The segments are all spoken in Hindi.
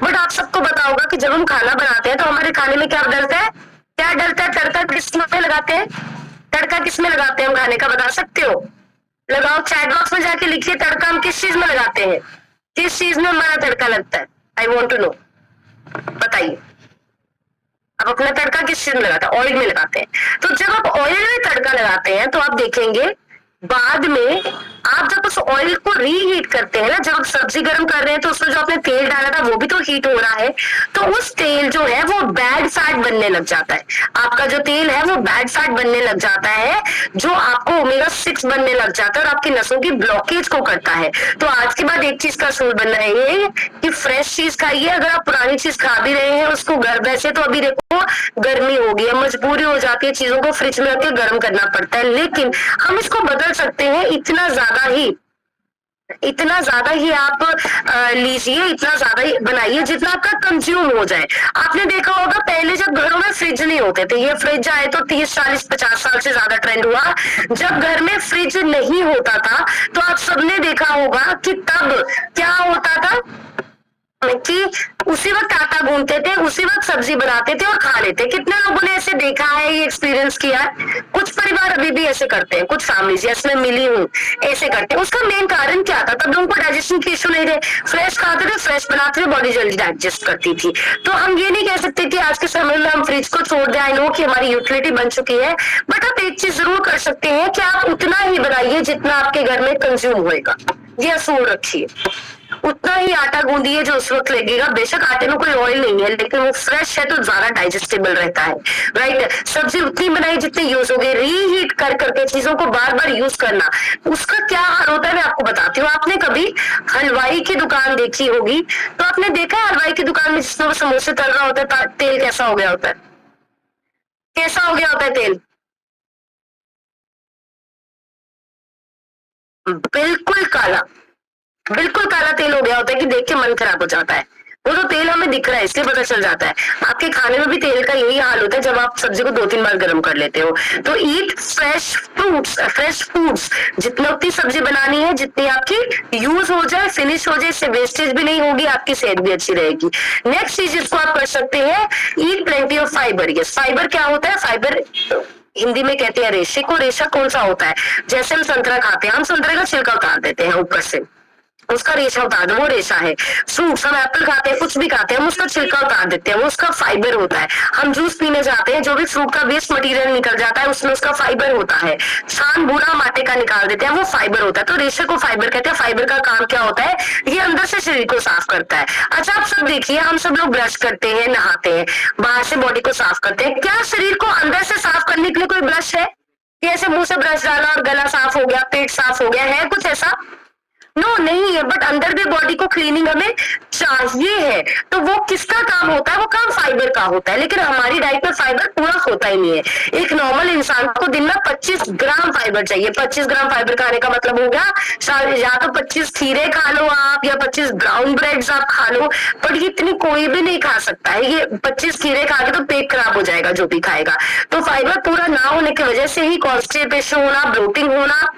बट आप सबको पता होगा कि जब हम खाना बनाते हैं तो हमारे खाने में क्या डलता है, क्या डलता है, तड़का किसमें लगाते हैं, तड़का किसमें लगाते हैं हम खाने का, बता सकते हो? लगाओ चैट बॉक्स में जाके लिखिए, तड़का हम किस चीज में लगाते हैं, किस चीज में हमारा तड़का लगता है, आई वॉन्ट टू नो, बताइए। आप अपना तड़का किस चीज में लगाते हैं? ऑयल में लगाते हैं। तो जब आप ऑयल में तड़का लगाते हैं तो आप देखेंगे बाद में आप जब उस ऑयल को रीहीट करते हैं ना, जब आप सब्जी गर्म कर रहे हैं तो उसमें जो आपने तेल डाला था वो भी तो हीट हो रहा है, तो उस तेल जो है वो बैड फैट बनने लग जाता है। आपका जो तेल है वो बैड फैट बनने लग जाता है, जो आपको ओमेगा 6 बनने लग जाता है और आपकी नसों की ब्लॉकेज को करता है। तो आज के बाद एक चीज का असूल बनना है ये कि फ्रेश चीज खाइए। अगर आप पुरानी चीज खा भी रहे हैं उसको वैसे तो अभी देखो गर्मी होगी, मजबूरी हो जाती है, चीजों को फ्रिज में रखकर गर्म करना पड़ता है, लेकिन हम इसको बदल सकते हैं। इतना ज्यादा ही आप लीजिए, इतना ज्यादा ही बनाइए जितना आपका कंज्यूम हो जाए। आपने देखा होगा पहले जब घरों में फ्रिज नहीं होते थे, ये फ्रिज आए तो 30 40 50 साल से ज्यादा ट्रेंड हुआ। जब घर में फ्रिज नहीं होता था तो आप सबने देखा होगा कि तब क्या होता था कि उसी वक्त आटा गूंथते थे, उसी वक्त सब्जी बनाते थे और खा लेते। कितने लोगों ने ऐसे देखा है, ये एक्सपीरियंस किया है? कुछ परिवार अभी भी ऐसे करते हैं, कुछ फैमिलीज जिसमें मिली हूँ ऐसे करते हैं। उसका मेन कारण क्या था? तब लोगों को डाइजेशन की इशू नहीं थे, फ्रेश खाते थे, फ्रेश बनाते थे, बॉडी जल्दी डाइजेस्ट करती थी। तो हम ये नहीं कह सकते कि आज के समय में हम फ्रिज को छोड़ दें। आई नो कि हमारी यूटिलिटी बन चुकी है, बट आप एक चीज जरूर कर सकते हैं कि आप उतना ही बनाइए जितना आपके घर में कंज्यूम होएगा। ये असूल रखिए, उतना ही आटा गूंदिए जो उस वक्त लगेगा। बेशक आटे में कोई ऑयल नहीं है, लेकिन वो फ्रेश है तो ज्यादा डाइजेस्टेबल रहता है, राइट। सब्जी उतनी बनाई जितनी यूज होगी। रीहीट कर करके चीजों को बार बार यूज करना, उसका क्या हाल होता है मैं आपको बताती हूँ। आपने कभी हलवाई की दुकान देखी होगी, तो आपने देखा है हलवाई की दुकान में जिसमें वो समोसे तल रहा होता है, तेल कैसा हो गया होता है, कैसा हो गया होता है तेल? बिल्कुल काला, बिल्कुल काला तेल हो गया होता है कि देख के मन खराब हो जाता है। वो तो तेल हमें दिख रहा है इसलिए पता चल जाता है। आपके खाने में भी तेल का यही हाल होता है जब आप सब्जी को 2-3 बार गर्म कर लेते हो। तो ईट फ्रेश फ्रूट्स, फ्रेश फूड्स। जितना उतनी सब्जी बनानी है जितनी आपकी यूज हो जाए, फिनिश हो जाए, इससे वेस्टेज भी नहीं होगी, आपकी सेहत भी अच्छी रहेगी। नेक्स्ट चीज जिसको आप कर सकते हैं, eat plenty of fibre. Yes, fibre क्या होता है? फाइबर हिंदी में कहते हैं रेशे को। रेशा कौन सा होता है? जैसे हम संतरा खाते हैं, हम संतरे का छिलका उतार देते हैं ऊपर से, उसका रेशा उतार दो, वो रेशा है। फ्रूट्स, हम एप्पल खाते हैं, कुछ भी खाते हैं, हम उसका छिलका उतार देते हैं, वो उसका फाइबर होता है। हम जूस पीने जाते हैं, जो भी फ्रूट का वेस्ट मटेरियल निकल जाता है उसमें उसका फाइबर होता है। छान भूना माटे का निकाल देते हैं, वो फाइबर होता है। तो रेशे को फाइबर कहते हैं। फाइबर का काम क्या होता है? ये अंदर से शरीर को साफ करता है। अच्छा, आप सब देखिए, हम सब लोग ब्रश करते हैं, नहाते हैं, बाहर से बॉडी को साफ करते हैं। क्या शरीर को अंदर से साफ करने के लिए कोई ब्रश है? ऐसे मुंह से ब्रश डाला और गला साफ हो गया, पेट साफ हो गया, है कुछ ऐसा? नो, नहीं है। बट अंदर भी बॉडी को क्लीनिंग हमें चाहिए है। तो वो किसका काम होता है? वो काम फाइबर का होता है। लेकिन हमारी डाइट में फाइबर पूरा होता ही नहीं है। एक नॉर्मल इंसान को दिन में 25 ग्राम फाइबर चाहिए। 25 ग्राम फाइबर खाने का मतलब हो गया या तो 25 खीरे खा लो आप, या 25 ब्राउन ब्रेड्स आप खा लो। पर ये इतनी कोई भी नहीं खा सकता है। ये 25 खीरे खा के तो पेट खराब हो जाएगा जो भी खाएगा। तो फाइबर पूरा ना होने की वजह से ही कॉन्स्टिपेशन होना, ब्लोटिंग होना,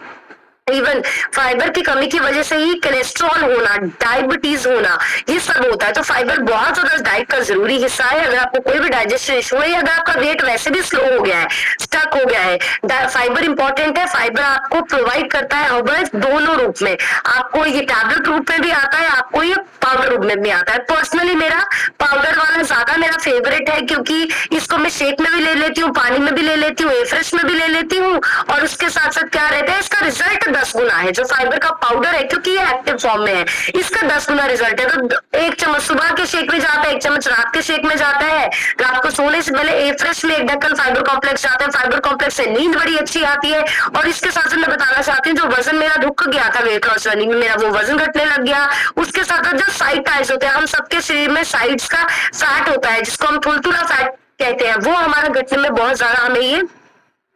इवन फाइबर की कमी की वजह से ही कोलेस्ट्रॉल होना, डायबिटीज होना, ये सब होता है। तो फाइबर बहुत ज्यादा डाइट का जरूरी हिस्सा है। अगर आपको कोई भी डाइजेशन इशू है, या अगर आपका वेट वैसे भी स्लो हो गया है, स्टक हो गया है, फाइबर इंपॉर्टेंट है। फाइबर आपको प्रोवाइड करता है हर्बल्स दोनों रूप में। आपको ये टैबलेट रूप में भी आता है, आपको ये पाउडर रूप में भी आता है। पर्सनली मेरा पाउडर वाला ज्यादा मेरा फेवरेट है, क्योंकि इसको मैं शेक में भी ले लेती हूँ, पानी में भी ले लेती हूँ, फ्रेश में भी ले लेती हूँ, और उसके साथ साथ क्या रहता है, इसका रिजल्ट 10 गुना है। जो फाइबर का पाउडर है, क्योंकि ये एक्टिव फॉर्म में है, इसका 10 गुना रिजल्ट है। तो 1 चम्मच सुबह के शेक में जाता है, 1 चम्मच रात के शेक में जाता है। रात को सोने से पहले ए फ्रेश में 1 ढक्कन फाइबर कॉम्प्लेक्स जाता है। फाइबर कॉम्प्लेक्स से नींद बड़ी अच्छी आती है। और इसके साथ मैं बताना चाहती हूँ, जो वजन मेरा रुक गया था वेट लॉस रनिंग में, मेरा वो वजन घटने लग गया। उसके साथ जो साइड टाइज होते हैं, हम सबके शरीर में साइड्स का फैट होता है जिसको हम थुलथुला फैट कहते हैं, वो हमारा घटने में बहुत ज्यादा हमें ये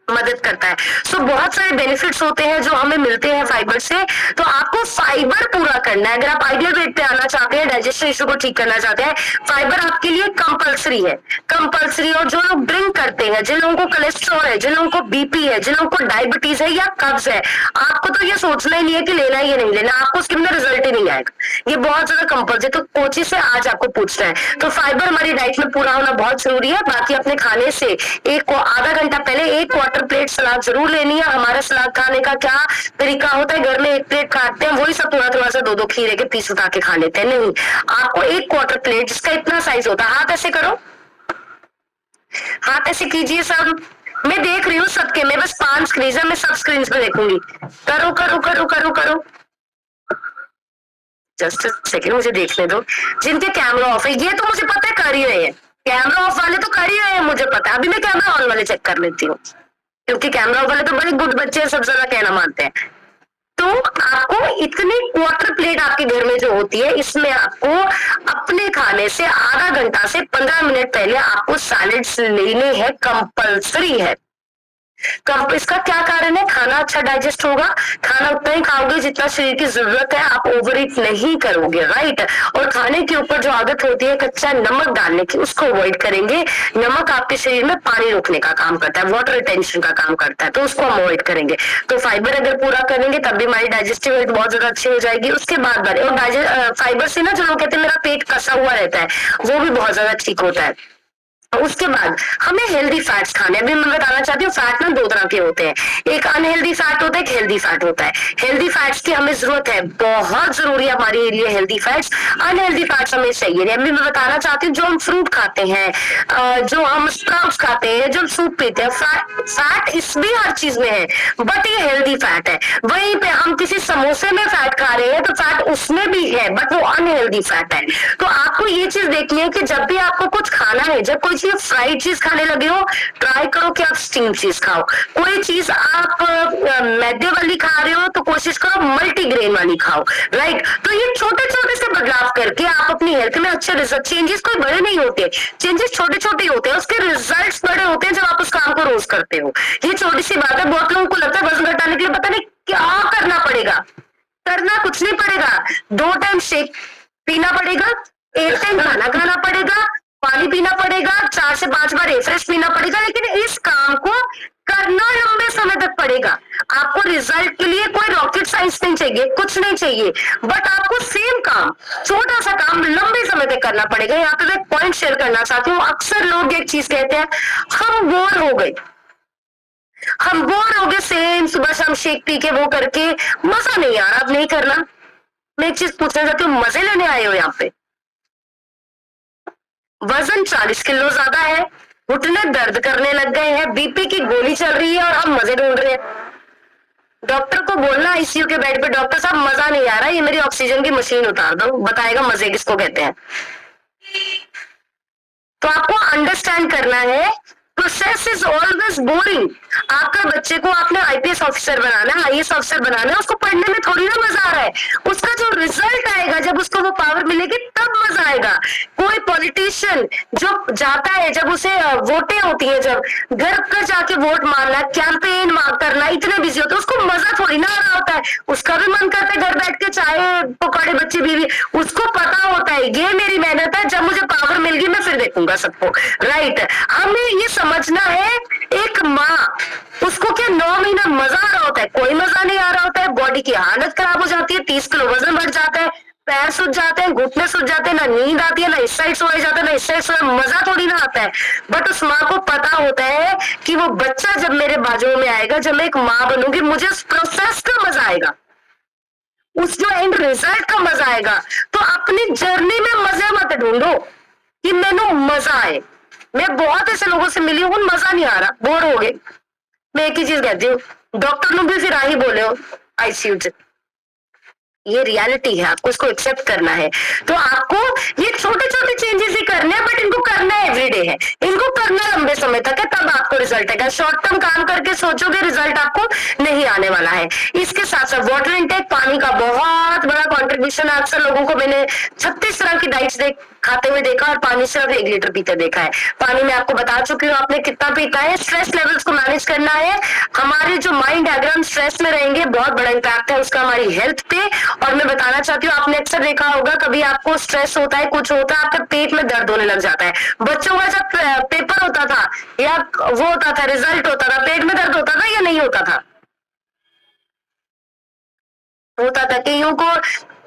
मदद करता है। सो बहुत सारे बेनिफिट्स होते हैं जो हमें मिलते हैं फाइबर से। तो आपको फाइबर पूरा करना है। अगर आप आइडियल वेट पे आना चाहते हैं, डाइजेशन इशू को ठीक करना चाहते हैं, फाइबर आपके लिए कंपलसरी है, कंपलसरी। और जो लोग ड्रिंक करते हैं, जिन लोगों को कोलेस्ट्रॉल है, जिन लोगों को बीपी है, जिन लोगों को डायबिटीज है या कब्ज है, आपको तो ये सोचना ही नहीं है कि लेना है या नहीं लेना, आपको उसके अंदर रिजल्ट ही नहीं आएगा। ये बहुत ज्यादा कंपल्सरी। तो कोचिंग से आज आपको पूछना है, तो फाइबर हमारी डाइट में पूरा होना बहुत जरूरी है। बाकी अपने खाने से आधा घंटा पहले एक क्वार्टर प्लेट सलाद जरूर लेनी है। हमारा सलाद खाने का क्या तरीका होता है, घर में एक प्लेट काटते हैं, वही सब थोड़ा थोड़ा सा दो दो खीरे के पीस उठा के खा लेते हैं। नहीं, आपको एक क्वार्टर प्लेट जिसका इतना साइज होता है, हाथ ऐसे करो, हाथ ऐसे कीजिए सब। मैं देख रही हूँ सबके, मैं बस 5 स्क्रीन है, मैं सब स्क्रीन पे देखूंगी। करो करो करो करो करो, जस्ट सेकंड मुझे देखने दो। जिनके कैमरा ऑफ है, ये तो मुझे पता है कर ही रहे हैं, कैमरा ऑफ वाले तो कर ही रहे हैं, मुझे पता है। अभी मैं कैमरा ऑन वाले चेक कर लेती हूँ, क्योंकि कैमरा ऑफ वाले तो बड़े गुड बच्चे हैं, सब ज्यादा कहना मानते हैं। तो आपको इतनी क्वार्टर प्लेट आपके घर में जो होती है, इसमें आपको अपने खाने से आधा घंटा से 15 मिनट पहले आपको सैलेड्स लेने हैं, कंपल्सरी है। इसका क्या कारण है? खाना अच्छा डाइजेस्ट होगा, खाना उतना ही खाओगे जितना शरीर की जरूरत है, आप ओवर ईट नहीं करोगे, राइट। और खाने के ऊपर जो आदत होती है कच्चा नमक डालने की, उसको अवॉइड करेंगे। नमक आपके शरीर में पानी रोकने का काम करता है, वाटर रिटेंशन का काम करता है, तो उसको हम अवॉइड करेंगे। तो फाइबर अगर पूरा करेंगे तब भी हमारी डाइजेस्टिव हेल्थ बहुत ज्यादा अच्छी हो जाएगी। उसके बाद और फाइबर से ना, जो लोग कहते हैं मेरा पेट कसा हुआ रहता है, वो भी बहुत ज्यादा ठीक होता है। उसके बाद हमें हेल्दी फैट्स खाने। अभी मैं बताना चाहती हूँ, फैट ना 2 तरह के होते हैं, एक अनहेल्दी फैट होता है, एक हेल्दी फैट होता है। हेल्दी फैट्स की हमें जरूरत है, बहुत जरूरी है हमारे लिए हेल्दी फैट्स। अनहेल्दी फैट्स हमें चाहिए नहीं। अभी मैं बताना चाहती हूँ, जो हम फ्रूट खाते हैं, जो हम स्प्राउट्स खाते हैं, जो हम सूप पीते हैं, फैट इस भी हर चीज में है, बट ये हेल्दी फैट है। वहीं पे हम किसी समोसे में फैट खा रहे हैं तो फैट उसमें भी है, बट वो अनहेल्दी फैट है। तो आपको ये चीज देखनी है कि जब भी आपको कुछ खाना है, जब कोई फ्राइड चीज खाने लगे हो, ट्राई करो कि आप स्टीम चीज खाओ। कोई चीज आप मैदे वाली खा रहे हो तो कोशिश करो मल्टीग्रेन वाली खाओ, राइट। तो ये छोटे छोटे से बदलाव करके आप अपनी हेल्थ में अच्छे रिजल्ट, चेंजेस कोई बड़े नहीं होते, चेंजेस छोटे छोटे होते हैं, उसके रिजल्ट्स बड़े होते हैं जब आप उस काम को रोज करते हो। ये छोटी सी बात है। बहुत लोगों को लगता है वजन घटाने के लिए पता नहीं क्या करना पड़ेगा। करना कुछ नहीं पड़ेगा, 2 टाइम शेक पीना पड़ेगा, 1 टाइम खाना खाना पड़ेगा, पानी पीना पड़ेगा, 4 से 5 बार रिफ्रेश पीना पड़ेगा। लेकिन इस काम को करना लंबे समय तक पड़ेगा। आपको रिजल्ट के लिए कोई रॉकेट साइंस नहीं चाहिए, कुछ नहीं चाहिए, बट आपको सेम काम, छोटा सा काम लंबे समय तक करना पड़ेगा। यहाँ पे मैं एक पॉइंट शेयर करना चाहती हूँ। अक्सर लोग एक चीज कहते हैं, हम बोर हो गए, हम बोर हो गए सेम सुबह शाम शेक पी के, वो करके मजा नहीं आ रहा, अब नहीं करना। मैं एक चीज पूछना चाहती हूँ, मजे लेने आए हो यहाँ पे? वजन 40 किलो ज्यादा है, घुटने दर्द करने लग गए हैं, बीपी की गोली चल रही है और हम मजे ढूंढ रहे हैं। डॉक्टर को बोलना आईसीयू के बेड पे, डॉक्टर साहब मजा नहीं आ रहा, ये मेरी ऑक्सीजन की मशीन उतार दो, बताएगा मजे किसको कहते हैं। तो आपको अंडरस्टैंड करना है, प्रोसेस इज ऑलवेज बोरिंग। आपका बच्चे को आपने आईपीएस ऑफिसर बनाना है, आईएएस ऑफिसर बनाना है, उसको पढ़ने में थोड़ी ना मजा आ रहा है। उसका जो रिजल्ट आएगा, जब उसको वो पावर मिलेगी तब मजा आएगा। कोई पॉलिटिशियन जो जाता है, जब उसे वोटें होती है, जब घर घर जाके वोट मारना, कैंपेन करना, इतने बिजी होते हैं, उसको मजा थोड़ी ना आ रहा होता है। उसका भी मन करता है घर बैठ के चाय पकौड़े बच्चे बीवी, उसको पता होता है ये मेरी मेहनत है, जब मुझे पावर मिल गई मैं फिर देखूंगा सबको, राइट। हमें ये समझना है, एक माँ, उसको क्या 9 महीना मजा आ रहा होता है? कोई मजा नहीं आ रहा होता है। बॉडी की हालत खराब हो जाती है, 30 किलो वजन बढ़ जाता है, पैर सूज जाते हैं, घुटने सूज जाते हैं, ना नींद आती है, ना इस साइड सोया जाता है, ना इस साइड सोया, मजा थोड़ी ना आता है। बट उस माँ को पता होता है कि वो बच्चा जब मेरे बाजुओं में आएगा, जब मैं एक माँ बनूंगी, मुझे उस प्रोसेस का मजा आएगा, उस जो एंड रिजल्ट का मजा आएगा। तो अपनी जर्नी में मजे मत ढूंढो कि मैंने मजा आए। मैं बहुत ऐसे लोगों से मिली हूँ, मजा नहीं आ रहा, बोर हो गए। मैं एक ही चीज कहती हूँ, डॉक्टर ने भी फिर ही बोले हो आईसीयू से, ये रियलिटी है, आपको इसको एक्सेप्ट करना है। तो आपको ये छोटे छोटे चेंजेस ही करने हैं, बट इनको करना एवरीडे है, इनको करना लंबे समय तक है, तब आपको रिजल्ट आएगा। शॉर्ट टर्म काम करके सोचोगे रिजल्ट आपको नहीं आने वाला है। इसके साथ साथ वाटर इनटेक, पानी का बहुत बड़ा कॉन्ट्रीब्यूशन है। अक्सर लोगों को मैंने 36 तरह की डाइट्स खाते हुए देखा और पानी सिर्फ 1 लीटर पीते देखा है। पानी में आपको बता चुकी हूँ आपने कितना पीता है। स्ट्रेस लेवल्स को मैनेज करना है। हमारे जो माइंड है, अगर हम स्ट्रेस में रहेंगे, बहुत बड़ा इम्पैक्ट है उसका हमारी हेल्थ पे। और मैं बताना चाहती हूँ, आपने अक्सर देखा होगा, कभी आपको स्ट्रेस होता है, कुछ होता है, आपका पेट में दर्द होने लग जाता है। बच्चों का जब पेपर होता था या वो होता था, रिजल्ट होता था, पेट में दर्द होता था या नहीं होता था? होता था। कईयों को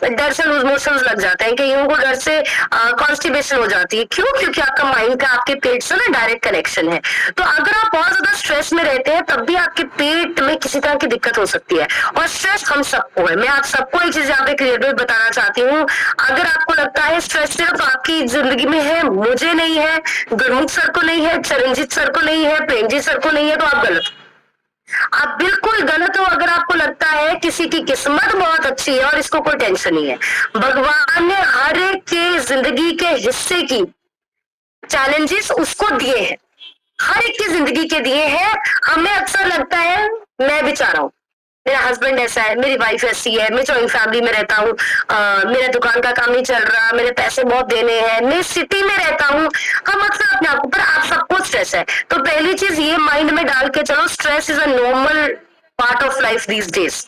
डर से लूज मोशंस लग जाते हैं, कईयों को डर से कॉन्स्टिपेशन हो जाती है। क्यों? क्योंकि आपका माइंड का आपके पेट से ना डायरेक्ट कनेक्शन है। तो अगर आप बहुत ज्यादा स्ट्रेस में रहते हैं तब भी आपके पेट में किसी तरह की दिक्कत हो सकती है। और स्ट्रेस हम सबको है। मैं आप सबको एक चीज यहाँ पे क्लियर बताना चाहती हूँ, अगर आपको लगता है स्ट्रेस सिर्फ आपकी जिंदगी में है, मुझे नहीं है, गुरमुख सर को नहीं है, चरणजीत सर को नहीं है, प्रेमजीत सर को नहीं है, तो आप गलत, आप बिल्कुल गलत हो। अगर आपको लगता है किसी की किस्मत बहुत अच्छी है और इसको कोई टेंशन नहीं है, भगवान ने हर एक के जिंदगी के हिस्से की चैलेंजेस उसको दिए हैं, हर एक की जिंदगी के दिए हैं। हमें अक्सर लगता है मैं बेचारा हूँ, मेरा हस्बैंड ऐसा है, मेरी वाइफ ऐसी है, मैं जॉइंट फैमिली में रहता हूँ, मेरा दुकान का काम नहीं चल रहा, मेरे पैसे बहुत देने हैं, मैं सिटी में रहता हूँ। हम अक्सर अपने आप पर, आप सबको स्ट्रेस है। तो पहली चीज ये माइंड में डाल के चलो, stress is a normal part of life these days.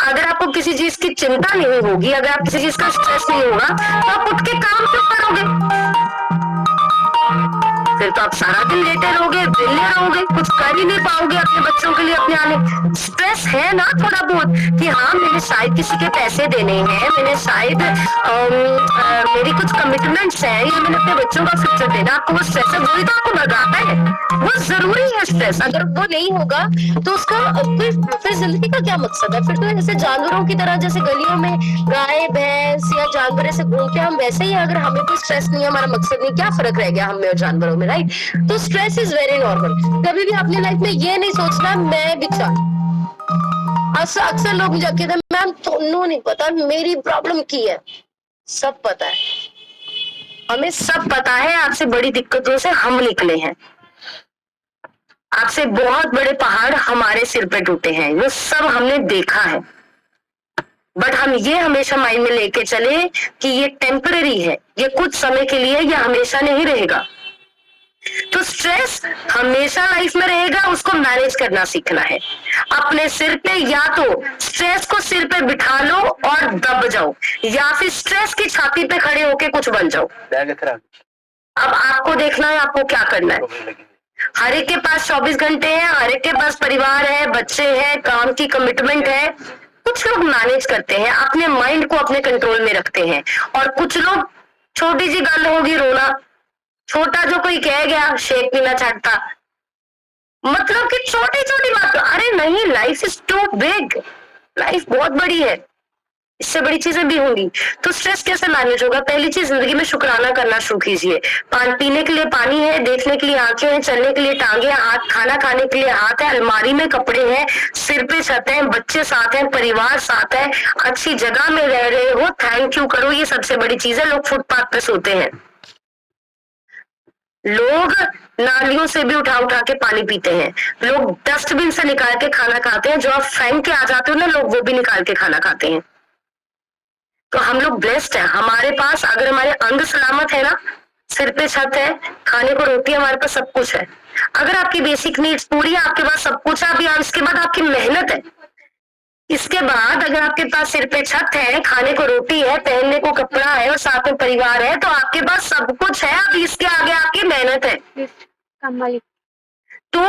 अगर आपको किसी चीज की चिंता नहीं होगी, अगर आप किसी चीज का स्ट्रेस नहीं होगा, तो आप उठ के काम क्यों करोगे? फिर तो आप सारा दिन लेटे रहोगे, वेले रहोगे, कुछ कर ही नहीं पाओगे अपने बच्चों के लिए, अपने आने। स्ट्रेस है ना थोड़ा बहुत कि हाँ मैंने शायद किसी के पैसे देने हैं, मैंने शायद मेरी कुछ कमिटमेंट्स हैं, या मैंने अपने बच्चों का फ्यूचर देना। आपको वो स्ट्रेस है, वही तो आपको भगाता है, वो जरूरी है स्ट्रेस। अगर वो नहीं होगा तो उसका फिर जिंदगी का क्या मकसद है? फिर तो ऐसे जानवरों की तरह, जैसे गलियों में गाय भैंस या जानवर ऐसे घूमते हम, वैसे ही अगर हमें कोई स्ट्रेस नहीं है, हमारा मकसद नहीं, क्या फर्क रह गया हम में और जानवरों में, राइट? तो स्ट्रेस इज वेरी नॉर्मल। कभी भी अपनी लाइफ में ये नहीं सोचना मैं बेचारा। अक्सर लोग मुझे कहते हैं मैम तुमको नहीं पता मेरी प्रॉब्लम की है। सब पता है, हमें सब पता है। आपसे बड़ी दिक्कतों से हम निकले हैं, आपसे बहुत बड़े पहाड़ हमारे सिर पे टूटे हैं, वो सब हमने देखा है। बट हम ये हमेशा माइंड में लेके चले कि ये टेम्पररी है, ये कुछ समय के लिए, ये हमेशा नहीं रहेगा। तो स्ट्रेस हमेशा लाइफ में रहेगा, उसको मैनेज करना सीखना है अपने सिर पे। या तो स्ट्रेस को सिर पे बिठा लो और दब जाओ, या फिर स्ट्रेस की छाती पे खड़े होके कुछ बन जाओ। अब आपको देखना है आपको क्या करना है। हर एक के पास 24 घंटे हैं, हर एक के पास परिवार है, बच्चे हैं, काम की कमिटमेंट है। कुछ लोग मैनेज करते हैं, अपने माइंड को अपने कंट्रोल में रखते हैं, और कुछ लोग छोटी सी गल होगी रोना, छोटा जो कोई कह गया शेक पीना छाटता, मतलब कि छोटी छोटी बात। अरे नहीं, life is too big, life बहुत बड़ी है, इससे बड़ी चीजें भी होंगी। तो स्ट्रेस कैसे मैनेज होगा? पहली चीज, जिंदगी में शुक्राना करना शुरू कीजिए। पीने के लिए पानी है, देखने के लिए आंखें हैं, चलने के लिए टांगे, हाथ, खाना खाने के लिए हाथ है, अलमारी में कपड़े हैं, सिर पे छत है, बच्चे साथ हैं, परिवार साथ है, अच्छी जगह में रह रहे हो, थैंक यू करो, ये सबसे बड़ी चीज है। लोग फुटपाथ पे सोते हैं, लोग नालियों से भी उठा उठा के पानी पीते हैं, लोग डस्टबिन से निकाल के खाना खाते हैं, जो आप फेंक के आ जाते हो ना, लोग वो भी निकाल के खाना खाते हैं। तो हम लोग ब्लेस्ड हैं, हमारे पास अगर हमारे अंग सलामत है ना, सिर पे छत है, खाने को रोटी, हमारे पास सब कुछ है। अगर आपकी बेसिक नीड्स पूरी है, आपके पास सब कुछ है। अभी इसके बाद आपकी मेहनत है, इसके बाद अगर आपके पास सिर पे छत है, खाने को रोटी है, पहनने को कपड़ा है और साथ में परिवार है, तो आपके पास सब कुछ है। अब इसके आगे आपकी मेहनत है। तो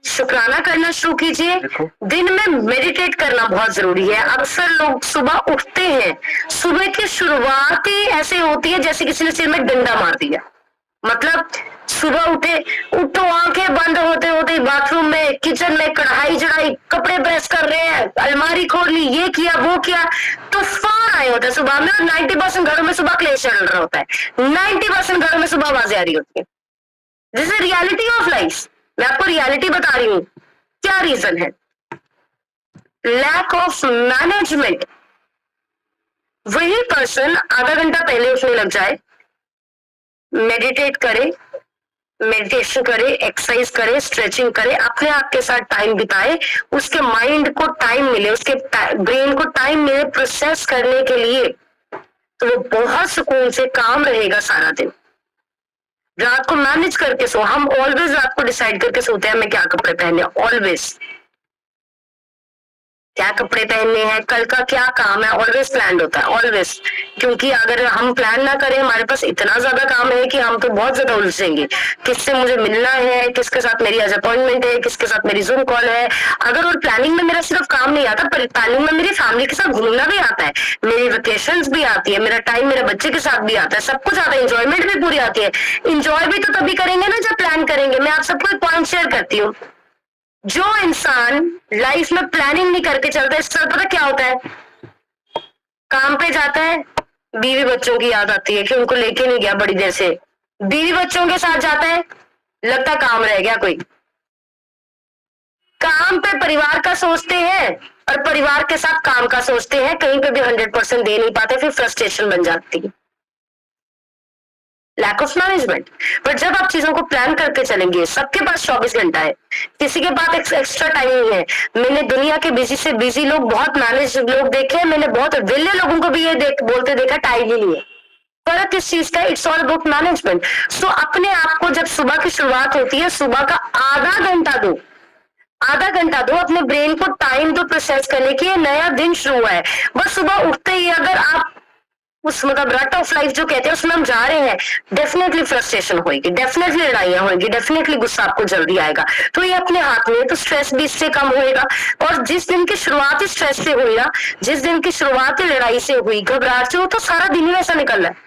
शुक्राना करना शुरू कीजिए। दिन में मेडिटेट करना बहुत जरूरी है। अक्सर लोग सुबह उठते हैं, सुबह की शुरुआत ही ऐसे होती है जैसे किसी ने सिर में डंडा मार दिया। मतलब सुबह उठो, आंखें बंद होते होते बाथरूम में, किचन में कढ़ाई चढ़ाई, कपड़े प्रेस कर रहे हैं, अलमारी खोल ली, ये किया वो किया, तूफान आए होता है सुबह में। और 90% घरों में सुबह क्लेश चल रहा होता है, 90% घरों में सुबह आवाजें आ रही होती है। This is reality of life. मैं आपको रियलिटी बता रही हूँ। क्या रीजन है? Lack of management. वही पर्सन आधा घंटा पहले उठने लग जाए, मेडिटेट करे, मेडिटेशन करे, एक्सरसाइज करे, स्ट्रेचिंग करे, अपने आप के साथ टाइम बिताए, उसके माइंड को टाइम मिले, उसके ब्रेन को टाइम मिले प्रोसेस करने के लिए, तो वो बहुत सुकून से काम रहेगा सारा दिन। रात को मैनेज करके सो, हम ऑलवेज रात को डिसाइड करके सोते हैं हमें क्या कपड़े पहनने, ऑलवेज क्या कपड़े पहनने हैं, कल का क्या काम है, ऑलवेज प्लान होता है, ऑलवेज। क्योंकि अगर हम प्लान ना करें, हमारे पास इतना ज्यादा काम है कि हम तो बहुत ज्यादा उलझेंगे, किससे मुझे मिलना है, किसके साथ मेरी आज अपॉइंटमेंट है, किसके साथ मेरी जूम कॉल है। अगर और प्लानिंग में मेरा सिर्फ काम नहीं आता, प्लानिंग में मेरी फैमिली के साथ घूमना भी आता है, मेरी वेकेशंस भी आती है, मेरा टाइम मेरे बच्चे के साथ भी आता है, सब कुछ आता है, इंजॉयमेंट भी पूरी आती है। इंजॉय भी तो तभी करेंगे ना जब प्लान करेंगे। मैं आप सबको एक पॉइंट शेयर करती हूँ, जो इंसान लाइफ में प्लानिंग नहीं करके चलता है, इससे पता क्या होता है, काम पे जाता है, बीवी बच्चों की याद आती है कि उनको लेके नहीं गया बड़ी देर से, बीवी बच्चों के साथ जाता है, लगता काम रह गया कोई। काम पे परिवार का सोचते हैं और परिवार के साथ काम का सोचते हैं, कहीं पे भी 100% दे नहीं पाते, फिर फ्रस्ट्रेशन बन जाती है, लैक ऑफ मैनेजमेंट। बट जब आप चीजों को प्लान करके चलेंगे, सबके पास 24 घंटा है, किसी के पास एक्स्ट्रा टाइम नहीं है। मैंने दुनिया के बिजी से बिजी लोग, बहुत मैनेज लोग देखे हैं, मैंने बहुत विले लोगों को भी ये बोलते देखा टाइम ही नहीं है। फर्क इस चीज का, इट्स ऑल अबाउट मैनेजमेंट। सो अपने आप को जब सुबह की शुरुआत होती है, सुबह का आधा घंटा दो, आधा घंटा दो अपने ब्रेन को टाइम दो प्रोसेस करने की, नया दिन शुरू हुआ है। बस सुबह उठते ही अगर आप उस मतलब रट ऑफ लाइफ जो कहते हैं उसमें हम जा रहे हैं, डेफिनेटली फ्रस्ट्रेशन होगी, डेफिनेटली लड़ाइयां होगी, डेफिनेटली गुस्सा आपको जल्दी आएगा। तो ये अपने हाथ में, तो स्ट्रेस भी इससे कम होएगा। और जिस दिन की शुरुआत ही स्ट्रेस से हुई ना, जिस दिन की शुरुआत ही लड़ाई से हुई, घबराहट से, वो तो सारा दिन ही वैसा निकल रहा है,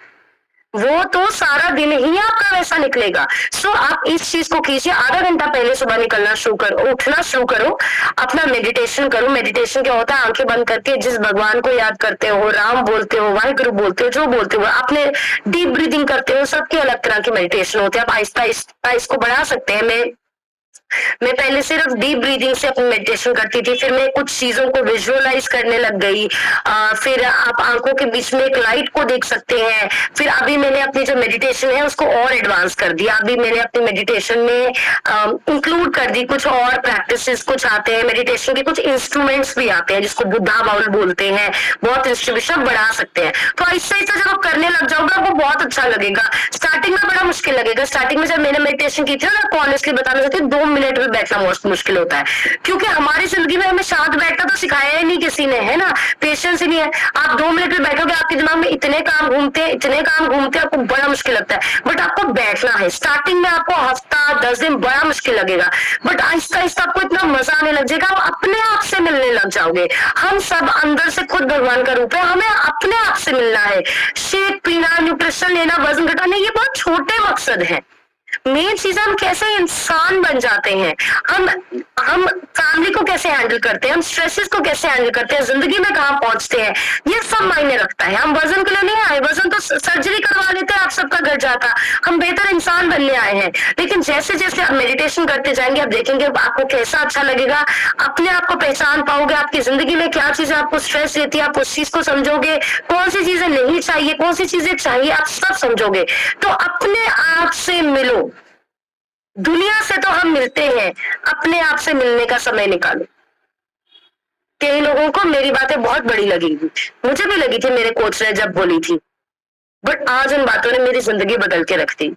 वो तो सारा दिन ही आपका वैसा निकलेगा। सो आप इस चीज को कीजिए, आधा घंटा पहले सुबह निकलना शुरू करो, उठना शुरू करो, अपना मेडिटेशन करो। मेडिटेशन क्या होता है, आंखें बंद करके जिस भगवान को याद करते हो, राम बोलते हो, वाहिगुरु बोलते हो, जो बोलते हो, अपने डीप ब्रीदिंग करते हो, सबके अलग तरह के मेडिटेशन होते हैं। आप आहिस्ता आहिस्ता इसको बढ़ा सकते हैं। मैं पहले सिर्फ डीप ब्रीदिंग से अपनी मेडिटेशन करती थी, फिर मैं कुछ चीजों को विजुअलाइज करने लग गई। फिर आप आंखों के बीच में एक लाइट को देख सकते हैं। फिर अभी मैंने अपनी जो मेडिटेशन है उसको और एडवांस कर दिया, अभी मैंने अपनी मेडिटेशन में इंक्लूड कर दी कुछ और प्रैक्टिसेस, कुछ आते हैं मेडिटेशन के, कुछ इंस्ट्रूमेंट्स भी आते हैं जिसको बुद्धा बाउल बोलते हैं, बहुत इंस्ट्रूमेंट बढ़ा सकते हैं। तो ऐसे ऐसे जब आप करने लग जाओगे आपको बहुत अच्छा लगेगा। स्टार्टिंग में बड़ा मुश्किल लगेगा, स्टार्टिंग में जब मैंने मेडिटेशन की थी ना, आपको ऑनेस्टली बताना चाहती हूँ, 2 मिनट में बैठना बहुत मुश्किल होता है, क्योंकि हमारी जिंदगी में हमें शांत बैठना तो सिखाया ही नहीं किसी ने, है ना, पेशेंस ही नहीं है। आप 2 मिनट में बैठोगे, आपके दिमाग में इतने काम घूमते हैं, इतने काम घूमते हैं, आपको बड़ा मुश्किल लगता है। बट आपको बैठना है, स्टार्टिंग में आपको हफ्ता 10 दिन बड़ा मुश्किल लगेगा, बट आहिस्ता आहिस्ता आपको इतना मजा आने लग जाएगा, आप अपने आप से मिलने लग जाओगे। हम सब अंदर से खुद भगवान का रूप है, हमें अपने आप से मिलना है। शेक पीना, न्यूट्रिशन लेना, वजन घटाना, ये बहुत छोटे मकसद है। मेन चीज हम कैसे इंसान बन जाते हैं, हम फैमिली को कैसे हैंडल करते हैं, हम स्ट्रेसेस को कैसे हैंडल करते हैं, जिंदगी में कहाँ पहुंचते हैं, ये सब मायने रखता है। हम वजन के लिए नहीं आए, वजन तो सर्जरी करवा लेते हैं, आप सबका घट जाता। हम बेहतर इंसान बनने आए हैं। लेकिन जैसे जैसे आप मेडिटेशन करते जाएंगे, आप देखेंगे आपको कैसा अच्छा लगेगा, अपने आप को पहचान पाओगे, आपकी जिंदगी में क्या चीजें आपको स्ट्रेस देती है, आप उस चीज को समझोगे, कौन सी चीजें नहीं चाहिए, कौन सी चीजें चाहिए, आप सब समझोगे। तो अपने आप से मिलो, दुनिया से तो हम मिलते हैं, अपने आप से मिलने का समय निकालो। कई लोगों को मेरी बातें बहुत बड़ी लगेगी, मुझे भी लगी थी मेरे कोच ने जब बोली थी, बट आज उन बातों ने मेरी जिंदगी बदल के रख दी।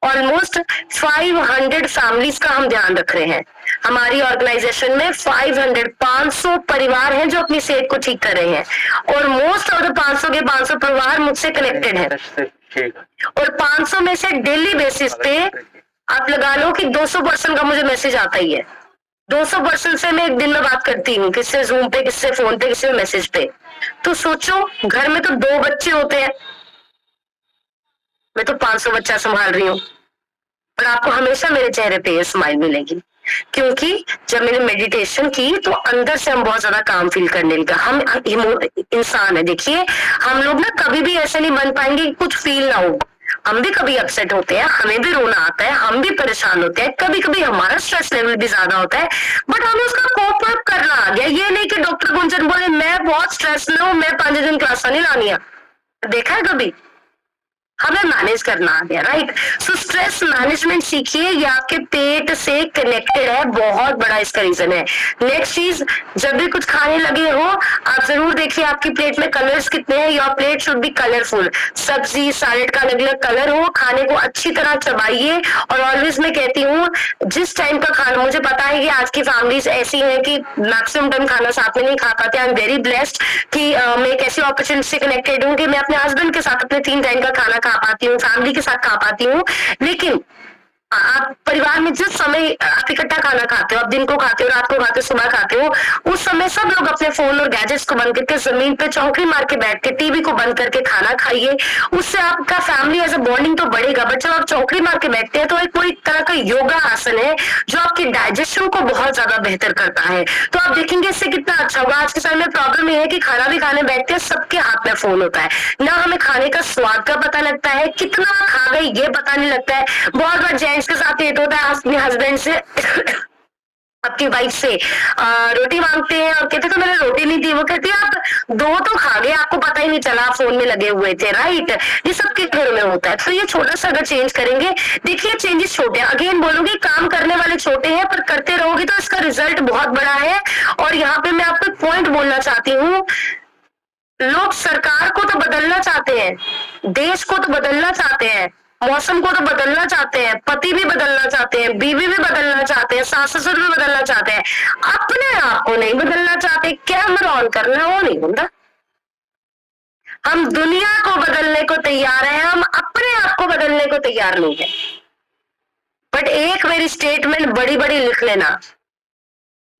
ऑलमोस्ट 500 फैमिलीज का हम ध्यान रख रहे हैं। हमारी ऑर्गेनाइजेशन में 500 परिवार हैं जो अपनी सेहत को ठीक कर रहे हैं, और मोस्ट ऑफ द 500 के 500 परिवार मुझसे कनेक्टेड हैं। और 500 में से डेली बेसिस पे आप लगा लो कि 200% का मुझे मैसेज आता ही है। 200% से मैं एक दिन में बात करती हूँ, किससे जूम पे, किससे फोन पे, किससे मैसेज पे। तो सोचो, घर में तो 2 बच्चे होते हैं, मैं तो 500 बच्चा संभाल रही हूँ, और आपको हमेशा मेरे चेहरे पे ये स्माइल मिलेगी, क्योंकि जब मैंने मेडिटेशन की तो अंदर से हम बहुत ज्यादा काम फील करने लगा। हम इंसान है, देखिए हम लोग ना कभी भी ऐसे नहीं बन पाएंगे कि कुछ फील ना हो। हम भी कभी अपसेट होते हैं, हमें भी रोना आता है, हम भी परेशान होते हैं, कभी कभी हमारा स्ट्रेस लेवल भी ज्यादा होता है, बट हमें उसका कोप अप करना आ गया। ये नहीं कि डॉक्टर गुंजन बोले मैं बहुत स्ट्रेस में हूँ, मैं 5 दिन क्लास नहीं लानी है, देखा है कभी? हमें मैनेज करना आ गया, राइट। सो स्ट्रेस मैनेजमेंट सीखिए, ये आपके पेट से कनेक्टेड है, बहुत बड़ा इसका रीजन है। नेक्स्ट चीज, जब भी कुछ खाने लगे हो आप जरूर देखिए आपकी प्लेट में कलर्स कितने हैं। Your plate should be colourful, सब्जी सैलेड का अलग अलग कलर हो, खाने को अच्छी तरह चबाइए। और ऑलवेज मैं कहती हूँ जिस टाइम का खाना, मुझे पता है कि आज की फैमिलीज ऐसी है कि मैक्सिमम टाइम खाना साथ में नहीं खा पाते। आई एम वेरी ब्लेस्ड कि मैं एक ऐसी अपॉर्चुनिटी से कनेक्टेड हूँ कि मैं अपने हस्बैंड के साथ अपने 3 टाइम का खाना खा पाती हूँ, फैमिली के साथ खा पाती हूँ। लेकिन आप परिवार में जिस समय आप इकट्ठा खाना खाते हो, आप दिन को खाते हो, रात को खाते हो, सुबह खाते हो, उस समय सब लोग अपने फोन और गैजेट्स को बंद करके जमीन पे चौकड़ी मार के बैठ के टीवी को बंद करके खाना खाइए। उससे आपका फैमिली एज अ बॉन्डिंग तो बढ़ेगा, बट जब आप चौकड़ी मार के बैठते हैं तो एक कोई तरह का योगा आसन है जो आपकी डाइजेशन को बहुत ज्यादा बेहतर करता है। तो आप देखेंगे इससे कितना अच्छा होगा। आज के समय में प्रॉब्लम यह है कि खाना भी खाने बैठते हैं, सबके हाथ में फोन होता है, ना हमें खाने का स्वाद का पता लगता है, कितना खा गए ये पता नहीं लगता है। बहुत बार जेंट्स के साथ ये होता है, अपने हस्बैंड से अपनी वाइफ से रोटी मांगते हैं और कहते तो मैंने रोटी नहीं दी, वो कहती है आप 2 तो खा गए, आपको पता ही नहीं चला, फोन में लगे हुए थे, राइट। ये सबके घर में होता है। तो ये छोटा सा अगर चेंज करेंगे, देखिए चेंजेस छोटे हैं, अगेन बोलूंगी काम करने वाले छोटे हैं, पर करते रहोगे तो इसका रिजल्ट बहुत बड़ा है। और यहाँ पे मैं आपको पॉइंट बोलना चाहती हूँ, लोग सरकार को तो बदलना चाहते हैं, देश को तो बदलना चाहते हैं, मौसम को तो बदलना चाहते हैं, पति भी बदलना चाहते हैं, बीवी भी बदलना चाहते हैं, सास ससुर भी बदलना चाहते हैं, अपने आप को नहीं बदलना चाहते। कैमरा ऑन करना वो नहीं होता। हम दुनिया को बदलने को तैयार हैं, हम अपने आप को बदलने को तैयार नहीं है। बट एक मेरी स्टेटमेंट बड़ी बड़ी लिख लेना,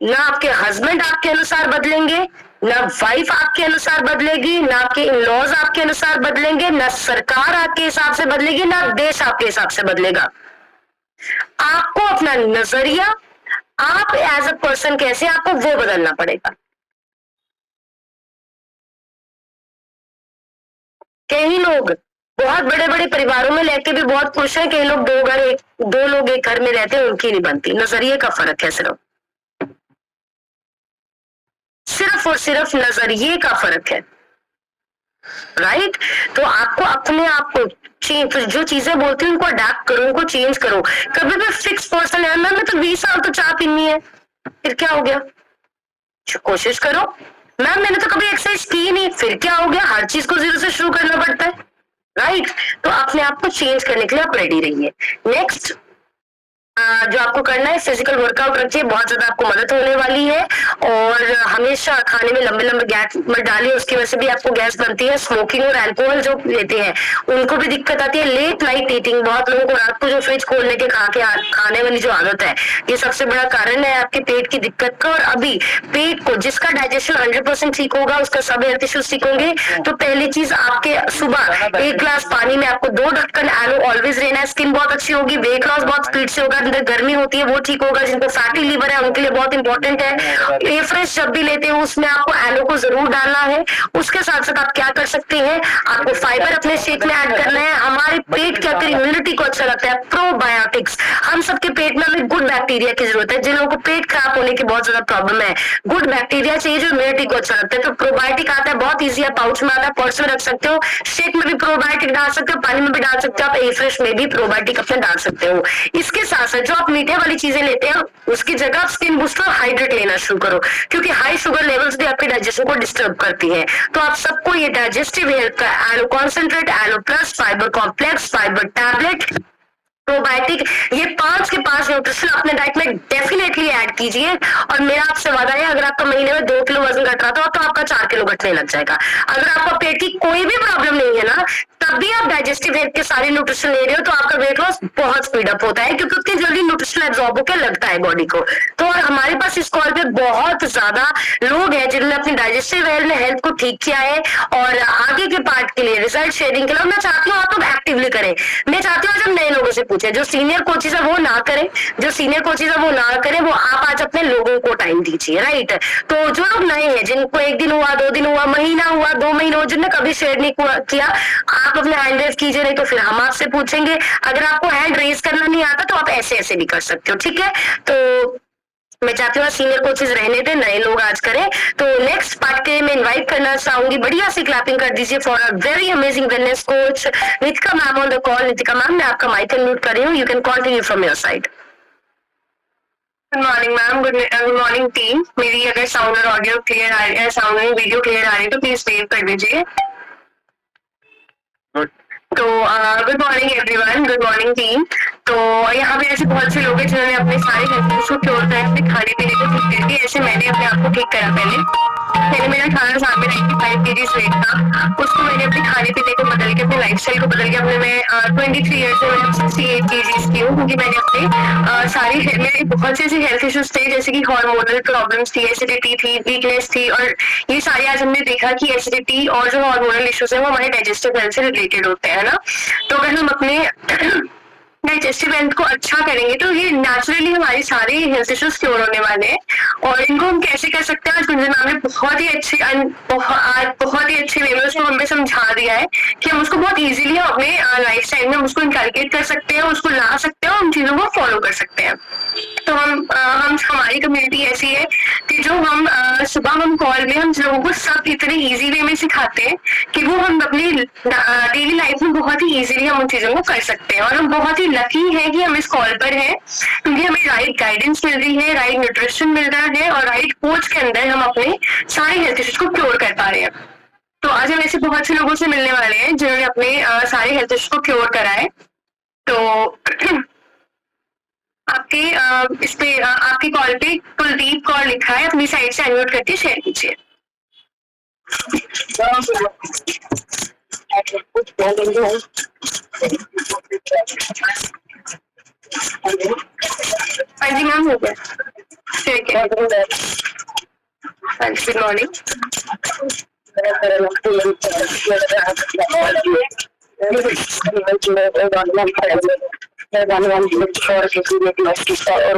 ना आपके हस्बैंड आपके अनुसार बदलेंगे, ना वाइफ आपके अनुसार बदलेगी, ना आपके इन-लॉज आपके अनुसार बदलेंगे, ना सरकार आपके हिसाब से बदलेगी, ना देश आपके हिसाब से बदलेगा। आपको अपना नजरिया, आप एज अ पर्सन कैसे, आपको वो बदलना पड़ेगा। कई लोग बहुत बड़े बड़े परिवारों में रहते भी बहुत खुश हैं, कई लोग 2 लोग एक घर में रहते हैं, उनकी नहीं बनती। नजरिए का फर्क है, सिर्फ और सिर्फ नजरिए का फर्क है, राइट। तो आपको अपने आप को चेंज, जो चीजें बोलती हूँ उनको अडेप्ट करो, उनको चेंज करो। कभी भी फिक्स पर्सन है, मैं तो 20 साल तो चाय पीनी है, फिर क्या हो गया, कोशिश करो। मैम मैंने तो कभी एक्सरसाइज की नहीं, फिर क्या हो गया, हर चीज को 0 से शुरू करना पड़ता है, राइट। तो अपने आप को चेंज करने के लिए आप रेडी रहिए। नेक्स्ट जो आपको करना है, फिजिकल वर्कआउट रखिए, बहुत ज्यादा आपको मदद होने वाली है। और हमेशा खाने में लंबे लंबे गैस मत डालिए, उसकी वजह से भी आपको गैस बनती है। स्मोकिंग और अल्कोहल जो लेते हैं उनको भी दिक्कत आती है। लेट नाइट ईटिंग, बहुत लोगों को रात को जो फ्रिज खोलने के खाने वाली जो आदत है, ये सबसे बड़ा कारण है आपके पेट की दिक्कत का। और अभी पेट को, जिसका डाइजेशन 100% ठीक होगा उसका सब हेल्थ इश्यूज ठीक होंगे। तो पहली चीज, आपके सुबह 1 ग्लास पानी में आपको 2 ढक्कन एलो ऑलवेज रहना है। स्किन बहुत अच्छी होगी, वेट लॉस बहुत स्पीड से होगा, अंदर गर्मी होती है वो ठीक होगा, जिनको फैटी लीवर है उनके लिए बहुत इंपॉर्टेंट है। ए फ्रेश जब भी लेते हो उसमें आपको एलो को जरूर डालना है। उसके साथ साथ आप क्या कर सकते हैं, आपको फाइबर अपने शेक में ऐड करना है। हमारे पेट के अंदर इम्यूनिटी को अच्छा लगता है, प्रोबायोटिक्स। हम सबके पेट में हमें गुड बैक्टीरिया की जरूरत है। जिन लोगों को पेट खराब होने की बहुत ज्यादा प्रॉब्लम है, गुड बैक्टीरिया चाहिए जो इम्यूनिटी को अच्छा लगता है। तो प्रोबायोटिक आता है, बहुत ईजी है, पाउच में आता है, पर्स में रख सकते हो, शेक में भी प्रोबायोटिक डाल सकते हो, पानी में भी डाल सकते हो, आप ए फ्रेश में भी प्रोबायोटिक अपने डाल सकते हो। इसके साथ साथ जो आप मीठे वाली चीजें लेते हैं उसकी जगह आप स्किन बूस्टर हाइड्रेट लेना शुरू करो, क्योंकि हाई शुगर लेवल्स भी आपके डाइजेशन को डिस्टर्ब करती है। तो आप सबको ये डाइजेस्टिव हेल्थ का aloe concentrate, aloe plus, fibre complex, fibre tablet, probiotic, ये 5 के 5 न्यूट्रिशन अपने डाइट में डेफिनेटली ऐड कीजिए। और मेरा आपसे वादा है, अगर आपका महीने में 2 किलो वजन घट रहा था तो आपका 4 किलो घटने लग जाएगा। अगर आपका पेट की कोई भी प्रॉब्लम नहीं है ना, तब भी आप डाइजेस्टिव हेल्थ के सारे न्यूट्रिशन ले रहे हो तो आपका वेट लॉस बहुत स्पीड अप होता है, क्योंकि उतनी जल्दी न्यूट्रिशन एब्जॉर्ब होकर लगता है बॉडी को। तो हमारे पास इस कॉल पे बहुत ज्यादा लोग हैं जिन्होंने अपनी डाइजेस्टिव हेल्थ को ठीक किया है, और आगे के पार्ट के लिए, रिजल्ट शेयरिंग के लिए मैं चाहती हूँ आप लोग एक्टिवली करें। मैं चाहती हूँ जब नए लोगों से पूछे, जो सीनियर कोचेज है वो ना करें, जो सीनियर कोचेज है वो ना करें, वो आप आज अपने लोगों को टाइम दीजिए, राइट। तो जो लोग नए हैं, जिनको 1 दिन हुआ, 2 दिन हुआ, महीना हुआ, 2 महीने हुआ, जिनने कभी शेयर नहीं किया, आप अपने हैंड रेज कीजिए, नहीं तो फिर हम आपसे पूछेंगे। अगर आपको हैंड रेज करना नहीं आता तो आप ऐसे ऐसे भी कर सकते हो, ठीक है। तो मैं चाहती हूँ सीनियर कोचेस रहने दें, नए लोग आज करें। तो नेक्स्ट पार्ट के मैं इनवाइट करना चाहूंगी, बढ़िया से क्लैपिंग कर दीजिए for a very amazing wellness coach Nitika ma'am on the call. Nitika ma'am, मैं आपका माइक अनम्यूट कर रही हूँ, you can continue from your side. Good morning ma'am, good morning team. मेरी अगर साउंड और ऑडियो क्लियर आ रही है, साउंड और वीडियो क्लियर आ रही है तो प्लीज वेव कर दीजिए। तो good morning everyone, good morning team. तो यहाँ पे ऐसे बहुत से लोग हैं जिन्होंने अपने सारे हेल्थ इश्यू को क्योर करा, अपने खाने पीने को ठीक करके। ऐसे मैंने अपने आप को ठीक करा। पहले मेरा 18 साल में 95 kg वेट था, उसको मैंने अपने खाने पीने को बदल के, अपने लाइफस्टाइल को बदल के अपने मैं 23 ईयर्स में 68 kg की हूँ, क्योंकि मैंने अपने सारी मेरे बहुत से ऐसे हेल्थ इश्यूज थे, जैसे कि हार्मोनल प्रॉब्लम्स थी, एसिडिटी थी, वीकनेस थी, और ये सारे आज हमने देखा कि एसिडिटी और जो हार्मोनल इश्यूज है वो हमारे डाइजेस्टिव हेल्थ से रिलेटेड होते हैं ना। तो अगर हम अपने डाइजेस्टिव हेल्थ को अच्छा करेंगे तो ये नेचुरली हमारे सारे हेल्थ इश्यूज क्योर होने वाले हैं। और इनको हम कैसे कर सकते हैं, आज गुंजन मैम ने बहुत ही अच्छे वे में उसको हमें समझा दिया है कि हम उसको बहुत इजीली अपने लाइफस्टाइल में उसको इनकलकेट कर सकते हैं, उसको ला सकते हैं और उन चीजों को फॉलो कर सकते हैं। तो हम हमारी कम्युनिटी ऐसी है कि जो हम सुबह हम कॉल में हम लोगों को सब इतने इजी वे में सिखाते हैं कि वो हम अपनी डेली लाइफ में बहुत ही इजीली हम उन चीजों को कर सकते हैं। और हम बहुत ही लकी है कि हम इस कॉल पर हैं, क्योंकि हमें राइट गाइडेंस मिल रही है, राइट न्यूट्रिशन मिल रहा है और राइट कोच के अंदर हम अपने सारे हेल्थ इश्यूज को क्योर कर पा रहे हैं। तो आज हम ऐसे बहुत से लोगों से मिलने वाले हैं जिन्होंने अपने सारे हेल्थ इश्यूज को क्योर करा है। तो आपके इस पे आपके कॉल पे कुलदीप कौर लिखा है, अपनी साइड से अनम्यूट करके शेयर कीजिए। हाँ जी मैम, हो गया, ठीक है। हाँ जी, गुड मॉर्निंग। और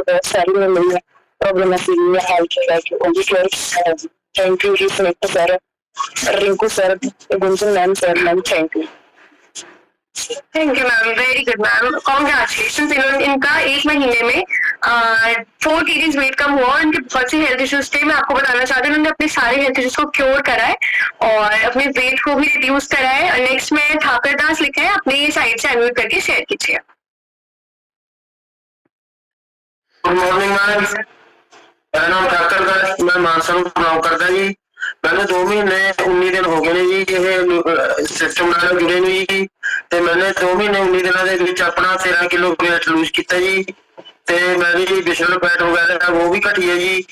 बहुत सारी प्रॉब्लम है। Thank you ji sir, Rinku sir, Gunjan ma'am, sir ma'am, thank you. Thank you ma'am, very good ma'am, congratulation. इनका 1 महीने में 4 kg वेट कम हुआ। इनके बहुत से हेल्थ इश्यूज थे, मैं आपको बताना चाहती हूँ, उन्होंने अपने सारे हेल्थ इश्यूज को क्योर करा है और अपने वेट को भी रिड्यूस करा है। नेक्स्ट में ठाकर दास लिखा है, अपने साइड से अनम्यूट करके शेयर कीजिए। गुड मॉर्निंग मैम, मेरा नाम ठाकर दास, मैं मानसा बिलोंग करता जी। मैंने 2 महीने 19 दिन हो गए ने जी ये सिस्टम नाल जुड़े ने जी, ते मैंने 2 महीने 19 दिनों ਦੇ ਵਿੱਚ ਆਪਣਾ 13 किलो वेट लूज ਕੀਤਾ ਜੀ। ਤੇ ਮੇਰੀ ਵਿਸ਼ਲ ਫੈਟ ਵਗੈਰਾ वो भी घटी है जी।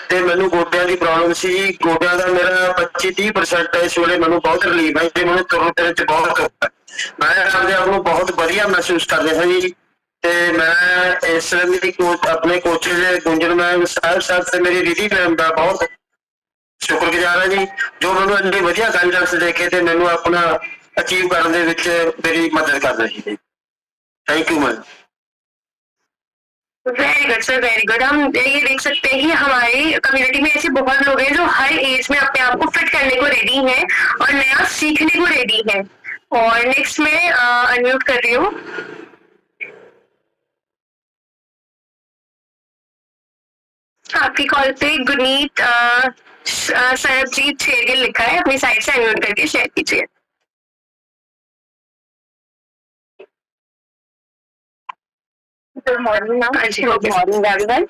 ਤੇ ਮੈਨੂੰ ਗੋਡਿਆਂ ਦੀ ਪ੍ਰੋਬਲਮ ਸੀ ਜੀ, ਗੋਡਿਆਂ ਦਾ ਮੇਰਾ 25-30% ਹੈ। ਇਸ ਵੇਲੇ ਮੈਨੂੰ ਬਹੁਤ ਰਿਲੀਫ ਹੈ ਜੀ, ਮੈਨੂੰ ਤੁਰਨ ਫਿਰਨ ਚ ਬਹੁਤ ਔਖਾ ਹੈ। ਮੈਂ ਆਪਣੇ ਆਪ ਨੂੰ ਬਹੁਤ ਵਧੀਆ ਮਹਿਸੂਸ ਕਰ ਰਿਹਾ ਜੀ। ਤੇ ਮੈਂ ਇਸ ਲਈ ਆਪਣੇ ਕੋਚਿਸ ਗੁੰਜਨ ਮੈਮ ਸਾਹਿਬ ਤੇ ਮੇਰੀ ਰੀਡੀ ਮੈਮ ਦਾ ਬਹੁਤ ਸ਼ੁਕਰਗੁਜ਼ਾਰ ਹੈ ਜੀ, ਜੋ ਮੈਨੂੰ ਇੰਨੀ ਵਧੀਆ ਗਾਈਡੈਂਸ ਦੇ ਕੇ ਤੇ ਮੈਨੂੰ ਆਪਣਾ ਅਚੀव ਕਰਨ ਦੇ ਵਿੱਚ ਮੇਰੀ ਮਦਦ ਕਰ ਰਹੀ है। Thank you ma'am. Very good sir, very good. हम ये देख सकते हैं कि हमारी कम्युनिटी में ऐसे बहुत लोग हैं जो हर एज में अपने आप को फिट करने को रेडी हैं और नया सीखने को रेडी हैं। और नेक्स्ट में अनम्यूट कर रही हूँ, आपकी कॉल पे गुरनीत सरबजीत शेरगिल लिखा है, अपनी साइड से अनम्यूट करके शेयर कीजिए। Good morning ma'am. हाँ जी, गुड मॉर्निंग एवरीवन।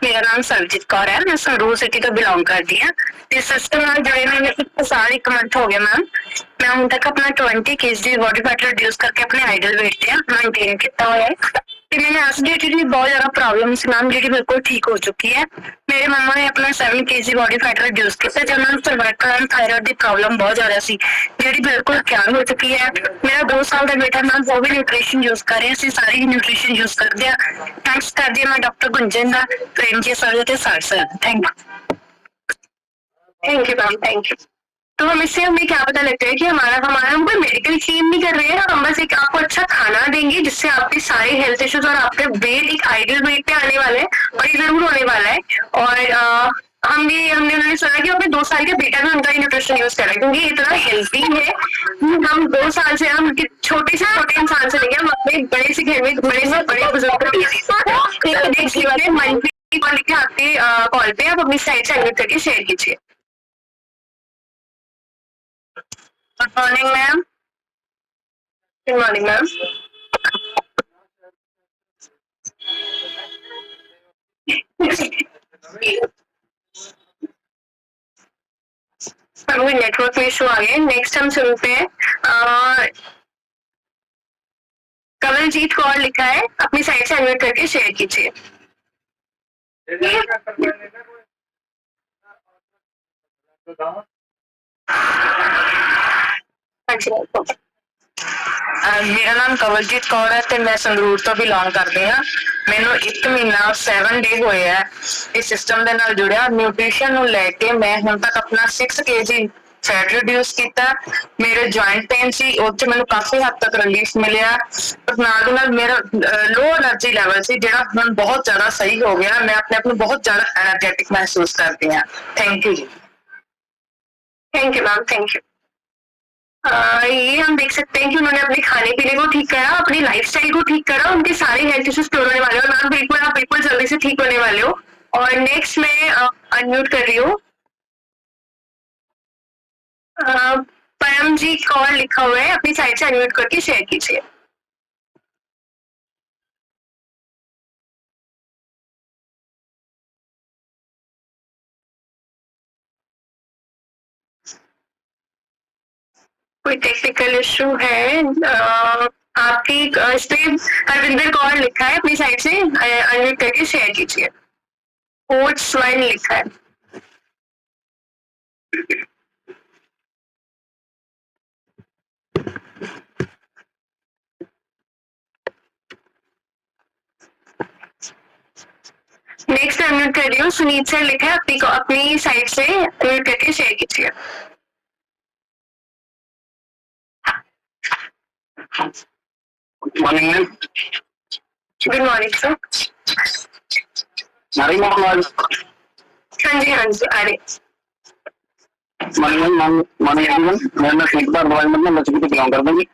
मेरा नाम सरबजीत कौर है, मैं संगरूर सिटी तो बिलोंग करती हूँ। इस सिस्टम ਨਾਲ जुड़े मैंने 1 साल 1 मंथ हो गया मैम। मैं ਹੁਣ तक अपना 20 kg बॉडी फैट रिड्यूस करके अपने आइडल वेट ਤੇ मेंटेन किया हुआ है। ਤੇ ਮੈਨੂੰ ਐਸਿਡਿਟੀ ਦੀ ਬਹੁਤ ਜ਼ਿਆਦਾ ਪ੍ਰੋਬਲਮ ਸੀ ਮੈਮ, ਜਿਹੜੀ ਬਿਲਕੁਲ ਠੀਕ ਹੋ ਚੁੱਕੀ ਹੈ। ਮੇਰੇ ਮੰਮਾ ਨੇ ਆਪਣਾ 7 kg ਬॉडी फैट रिड्यूस ਕੀਤਾ ਤੇ ਉਹਨਾਂ ਨੂੰ ਸਰਵਾਈਕਲ ਥਾਇਰਾਇਡ ਦੀ ਪ੍ਰੋਬਲਮ ਬਹੁਤ ਜ਼ਿਆਦਾ ਸੀ, ਜਿਹੜੀ ਬਿਲकुल ਕਿਉਰ ਹੋ ਚੁੱਕੀ ਹੈ। ਮੇਰਾ 2 ਸਾਲ ਦਾ ਬੇਟਾ ਮੈਮ ਉਹ ਵੀ ਨਿਊਟ੍ਰੀਸ਼ਨ ਯੂਜ਼ ਕਰ ਰਿਹਾ, ਅਸੀਂ ਸਾਰੇ ਹੀ ਨਿਊਟ੍ਰੀਸ਼ਨ ਯੂਜ਼ ਕਰਦੇ ਆ। थैंक्स कर दिया मैं डॉक्टर गुंजन दा, प्रेम जी सर ते sir sir, thank you ma'am, thank you. तो हम इससे हमें क्या पता लगता है कि हमारा हम कोई मेडिकल क्लेम नहीं कर रहे हैं, हम बस एक आपको अच्छा खाना देंगे जिससे आपके सारे हेल्थ इश्यूज और आपके वेट एक आइडियल वेट पे आने वाले हैं, और ये जरूर होने वाला है। और हमने उन्होंने सुना कि अपने 2 साल के बेटा भी उनका न्यूट्रिशन यूज कर रहा है, क्योंकि इतना हेल्थी है। हम 2 साल से हम छोटे से छोटे इंसान से लेके हम अपने बड़े से घर में बड़े से बड़े बुजुर्ग आपकी कॉल लिखिए, आपके कॉल पे आप अपनी साइड से अनम्यूट करके शेयर कीजिए। Good morning ma'am. Good morning ma'am. कोई नेटवर्क में इशू आ गया। नेक्स्ट हम सुनते हैं कमलजीत कौर लिखा है, अपनी साइड से अनम्यूट करके शेयर कीजिए। मेरा नाम कवलजीत कौर है ਤੇ ਮੈਂ ਸੰਗਰੂਰ ਤੋਂ ਬਿਲੋਂਗ ਕਰਦੀ ਹਾਂ। ਮੈਨੂੰ 1 ਮਹੀਨਾ 7 ਡੇ ਹੋਏ ਆ ਇਸ ਸਿਸਟਮ ਦੇ ਨਾਲ ਜੁੜਿਆ। ਨਿਊਟ੍ਰੀਸ਼ਨ ਨੂੰ ਲੈ ਕੇ ਮੈਂ ਹੁਣ ਤੱਕ ਆਪਣਾ 6 kg फैट रिड्यूस किया। मेरे जॉइंट पेन सी उससे मैंने काफी हद तक रिलीफ मिले। नाल मेरा लो एनर्जी लैवल सी जिहड़ा हुण बहुत ज्यादा सही हो गया। मैं अपने आप को बहुत ज्यादा एनर्जेटिक महसूस करती हूँ। Thank you ji. Thank you ma'am, thank you. ये हम देख सकते हैं कि उन्होंने अपने खाने पीने को ठीक करा, अपनी लाइफस्टाइल को ठीक करा, उनके सारे हेल्थ इश्यूज क्योर होने वाले हो। मैम बिल्कुल आप बिल्कुल जल्दी से ठीक होने वाले हो। और नेक्स्ट मैं अनम्यूट कर रही हूँ, परमजीत कौर लिखा हुआ है, अपनी साइड से अनम्यूट करके शेयर कीजिए। कोई टेक्निकल इशू है आपकी इस पे हरविंदर कौर लिखा है, अपनी साइड से अनम्यूट करके शेयर कीजिए। कोच स्वर्ण लिखा है। नेक्स्ट अनम्यूट कर रही हूँ, सुनीत सर लिखा है, अपनी साइड से अनम्यूट करके शेयर कीजिए। Good morning ma'am. Good morning sir. नारी मैम आवाज? हाँ जी आ रही। Morning everyone. मेरा नाम शेख भारद्वाज, मैं लक्ष्मी ਤੋਂ ਬਿਲੋਂਗ ਕਰਦਾ ਜੀ।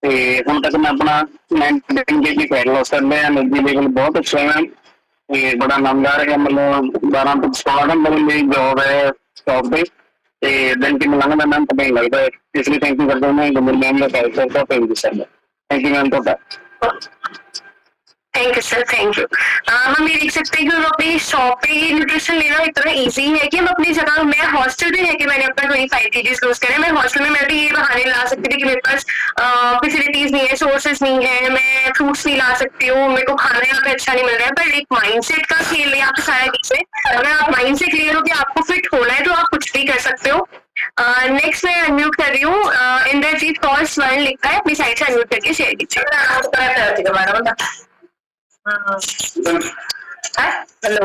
ਤੇ ਹੁਣ ਤੱਕ ਮੈਂ ਆਪਣਾ 19 kg फैट लॉस कर लिया। एनर्जी लेवल बहुत अच्छा है मैम। ਤੇ ਬੜਾ ਆਨੰਦ ਆ ਰਿਹਾ। मतलब 12 ਤੋਂ 16 घंटे मेरी जॉब है शॉप पे। ਤੇ दिन ਕਿਵੇਂ ਲੰਘਦਾ ਮੈਮ ਪਤਾ ਨਹੀਂ ਲੱਗਦਾ। ਇਸ ਲਈ ਥੈਂਕ ਯੂ ਕਰਦਾ ਮੈਂ ਗੁਰਮਨ ਮੈਮ ਦਾ ਟਾਈਪ ਕਰਦਾ ਥੈਂਕ यू मैम ਤੁਹਾਡਾ। Thank you sir, thank you. हम ये देख सकते हैं कि अपनी शॉप पे ये न्यूट्रिशन लेना इतना इजी है कि हम अपनी जगह, मैं हॉस्टल पे है कि मैंने अपना 25 kg लूज करे। मैं हॉस्टल में मैं भी ये बहाने ला सकती थी कि मेरे पास फैसिलिटीज नहीं है, सोर्सेज नहीं है, मैं फ्रूट्स नहीं ला सकती हूँ, मेरे को खाना यहाँ पे अच्छा नहीं मिल रहा है। पर एक माइंडसेट का खेल है यहाँ पे सारा चीज है। अगर आप माइंड से क्लियर हो कि आपको फिट होना है तो आप कुछ भी कर सकते हो। नेक्स्ट मैं अनम्यूट कर रही हूँ, इंद्रजीत कौर स्वर्ण लिखा है, अपनी साइड से अनम्यूट करके शेयर कीजिए। हेलो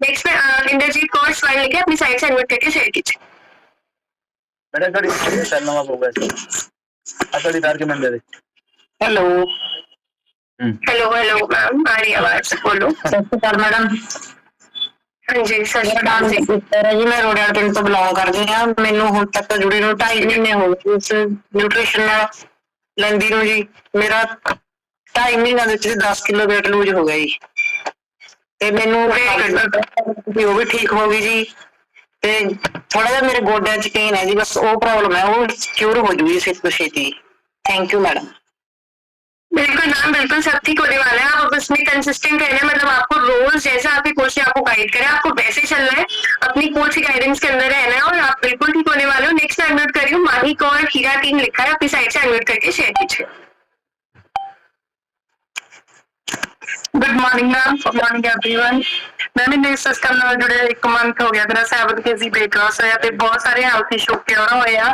नेक्स्ट में इंद्रजीत कौर स्वर्ण लिखे, अपनी साइड से अनम्यूट करके शेयर कीजिए। बेटा थोड़ी शर्मा होगा असली तार के मंदिर। हेलो हेलो हेलो मैम, आ रही आवाज, बोलो। Sir madam. हाँ जी सर मैडम जी। जी मैं रोडियाल पिंड ਤੋਂ ਬਿਲੋਂਗ ਕਰਦੀ ਹਾਂ। ਮੈਨੂੰ ਹੁਣ ਤੱਕ ਜੁੜੀ ਨੂੰ 2.5 ਮਹੀਨੇ ਹੋ ਗਏ ਇਸ ਨਿਊਟ੍ਰੀਸ਼ਨ ਨਾਲ ਲੈਂਦੀ ਨੂੰ ਜੀ। ਮੇਰਾ 2.5 ਮਹੀਨਿਆਂ ਦੇ ਵਿੱਚ 10 ਕਿਲੋ weight lose ਹੋ ਗਿਆ ਜੀ। ਤੇ ਮੈਨੂੰ ਉਹ ਵੀ ਠੀਕ ਹੋ ਗਈ ਜੀ। ਤੇ ਥੋੜਾ ਜਿਹਾ ਮੇਰੇ ਗੋਡਿਆਂ 'ਚ ਪੇਨ ਹੈ ਜੀ, ਬਸ ਉਹ ਪ੍ਰੋਬਲਮ है, वो क्योर हो जूगी छेती। Thank you madam. बिल्कुल मैम, बिल्कुल सब ठीक होने वाला है। आप उसमें कंसिस्टेंट रहना है, मतलब आपको रोज जैसा आपकी कोच ने आपको गाइड करे आपको वैसे चलना है, अपनी कोच की गाइडेंस के अंदर रहना है और आप बिल्कुल ठीक होने वाले हो। नेक्स्ट अनम्यूट कर रही हूँ, माही कौर हीरा टीम लिखा है, अपनी साइड से अनम्यूट करके शेयर कीजिए। Good morning ma'am. Good morning everyone. मैं भी इस सिस्टम ਨਾਲ जुड़े 1 मंथ हो गया। मेरा 7 kg weight loss ਹੋਇਆ ਤੇ ਬਹੁਤ ਸਾਰੇ ਹੈਲਥ ਇਸ਼ੂ ਕਿਉਰ ਹੋਏ ਆ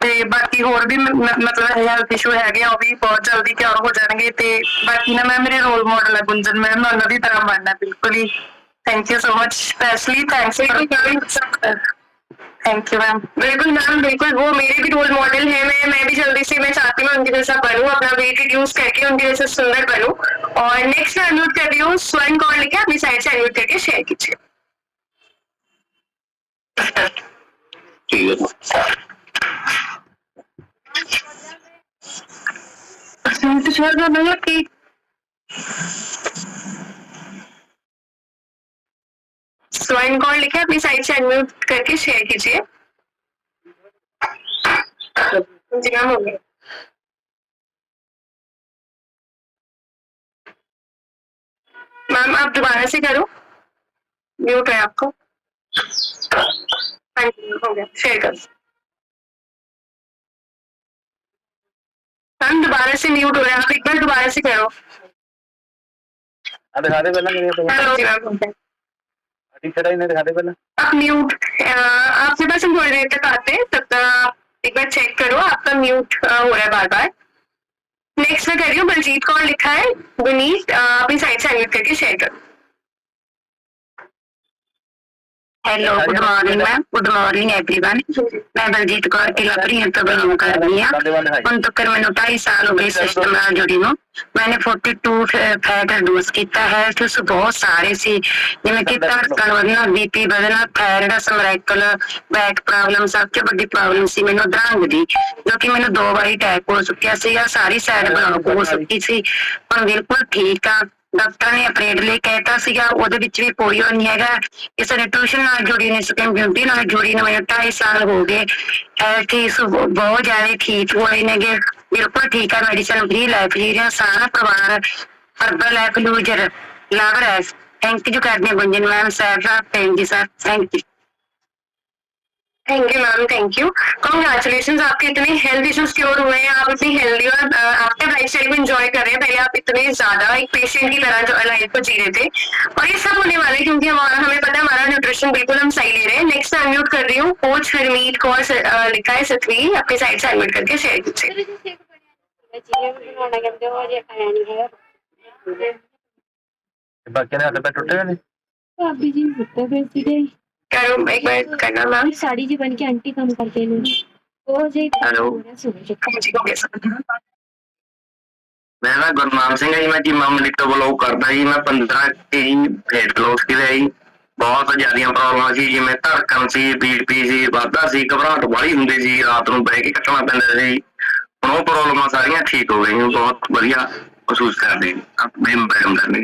ਤੇ ਬਾਕੀ ਹੋਰ ਵੀ ਮਤਲਬ ਹੈਲਥ ਇਸ਼ੂ ਹੈਗੇ ਆ, ਉਹ ਵੀ ਬਹੁਤ ਜਲਦੀ ਕਿਉਰ ਹੋ ਜਾਣਗੇ। ਤੇ ਬਾਕੀ ਨਾ ਮੈਂ ਮੇਰੇ ਰੋਲ ਮਾਡਲ ਹੈ ਗੁੰਜਨ ਮੈਮ, ਮੈਂ ਉਹਨਾਂ ਦੀ ਤਰ੍ਹਾਂ ਬਣਨਾ ਬਿਲਕੁਲ ਹੀ। Thank you so much, specially thanks for thank you ma'am. बिल्कुल मैम, बिल्कुल वो मेरे भी रोल मॉडल है। मैं भी जल्दी से मैं चाहती हूँ उनके जैसा बनूं, अपना वेट रिड्यूस करके उनके जैसे सुंदर बनूं। और नेक्स्ट मैं अनम्यूट कर रही हूँ, स्वर्ण कौर लिखे अपनी साइड से अनम्यूट करके शेयर कीजिए। ठीक है। तो छोड़ दो भैया कि स्वर्ण कौर लिखे अपनी साइड से अनम्यूट करके शेयर कीजिए। जी मैम, हो गया। मैम आप दोबारा से करो, म्यूट है आपको। हाँ जी, हो गया, शेयर करो। मैम दोबारा से म्यूट हो रहा है, आप एक बार दोबारा से करो। दिखा दे पहले मेरे तो हेलो जी मैम, ठीक से नहीं दिखा दे पहले। आप म्यूट, आपके पास हम थोड़ी देर तक आते हैं, तब तक आप एक बार चेक करो, आपका म्यूट हो रहा है बार बार। नेक्स्ट मैं कर रही हूँ, बलजीत कौर लिखा है, विनीत अपनी साइड से अनम्यूट करके शेयर करो। Hello, good morning ma'am, good morning everyone. मैं बलजीत कौर किलापरी तो बिलोंग कर रही हूँ। ਹੁਣ ਤੱਕ ਮੈਨੂੰ 2.5 ਸਾਲ ਹੋ ਗਏ ਸਿਸਟਮ ਨਾਲ ਜੁੜੀ ਨੂੰ। मैंने 42 फैट रिड्यूस किया है, तो बहुत सारे सी जिवें कि धड़कन वधना, बीपी वधना, थायराइड, समरैकल, बैक प्रॉब्लम, सब ਤੋਂ ਵੱਡੀ प्रॉब्लम सी मैनू अधरंग दी, जो कि मैनू 2 बारी अटैक हो चुकिया सीगा, सारी साइड ब्लॉक हो चुकी सी। ਹੁਣ बिल्कुल ठीक आ। डॉक्टर ने अपरेट ਲਈ ਕਹਿਤਾ ਸੀਗਾ, ਉਹਦੇ ਵਿੱਚ ਵੀ ਕੋਈ ਉਹ ਨਹੀਂ ਹੈਗਾ। ਇਸ ਨਿਊਟ੍ਰੀਸ਼ਨ ਨਾਲ ਜੁੜੀ ਨੇ, ਸਕਿਨ ਬਿਊਟੀ ਨਾਲ ਜੁੜੀ ਨੇ, ਮੈਨੂੰ 2.5 ਸਾਲ ਹੋ ਗਏ। ਹੈਲਥ ਇਸ਼ੂ ਬਹੁਤ ਜ਼ਿਆਦਾ ਠੀਕ ਹੋਏ ਨੇਗੇ, ਬਿਲਕੁਲ ਠੀਕ ਆ। ਮੈਡੀਸਨ ਫ੍ਰੀ ਲਾਈਫ ਜੀ ਰਿਹਾ, ਸਾਰਾ ਪਰਿਵਾਰ ਹਰਬਲ ਲਾਈਫ ਲੂਜਰ ਲਵ ਰੈਸ। थैंक यू करते हैं Gunjan ma'am, sir thank you sir, thank you. Thank you ma'am, thank you. Congratulation, आपके इतने हेल्थ इश्यूज क्योर हुए हैं, आप इतनी हेल्दी और एक्टिव लाइफ स्टाइल को एंजॉय कर रहे हैं। पहले आप इतने ज्यादा एक पेशेंट की तरह जो लाइफ को जी रहे थे, और ये सब होने वाले क्योंकि हमें पता है हमारा न्यूट्रिशन बिल्कुल हम सही ले रहे हैं। नेक्स्ट अनम्यूट कर रही हूँ, कोच हरमीत कौर लिखा है सतवी, अपनी साइड से अनम्यूट करके शेयर कीजिए। बाकी ने हाथ पैर टूटे नहीं। भाभी जी सुते पे सीधे करो एक बार करना मैम। साड़ी जी बन के आंटी काम करते हैं वो जी हेलो। मैं ना गुरनाम सिंह है जी, मैं चीमा मंडी तो बिलोंग करता जी। मैं 15 केजी वेट लॉस किया जी। बहुत ज्यादा प्रॉब्लम सी, जिवें धड़कन सी, बीपी सी, वाधा सी, घबराहट वाली हुंदी सी, रात नूं बह के कटना पैंदा सी। हुण ओह प्रॉब्लमां सारियां ठीक हो गईयां, बहुत वधिया महसूस करदे अपने मैडम ने।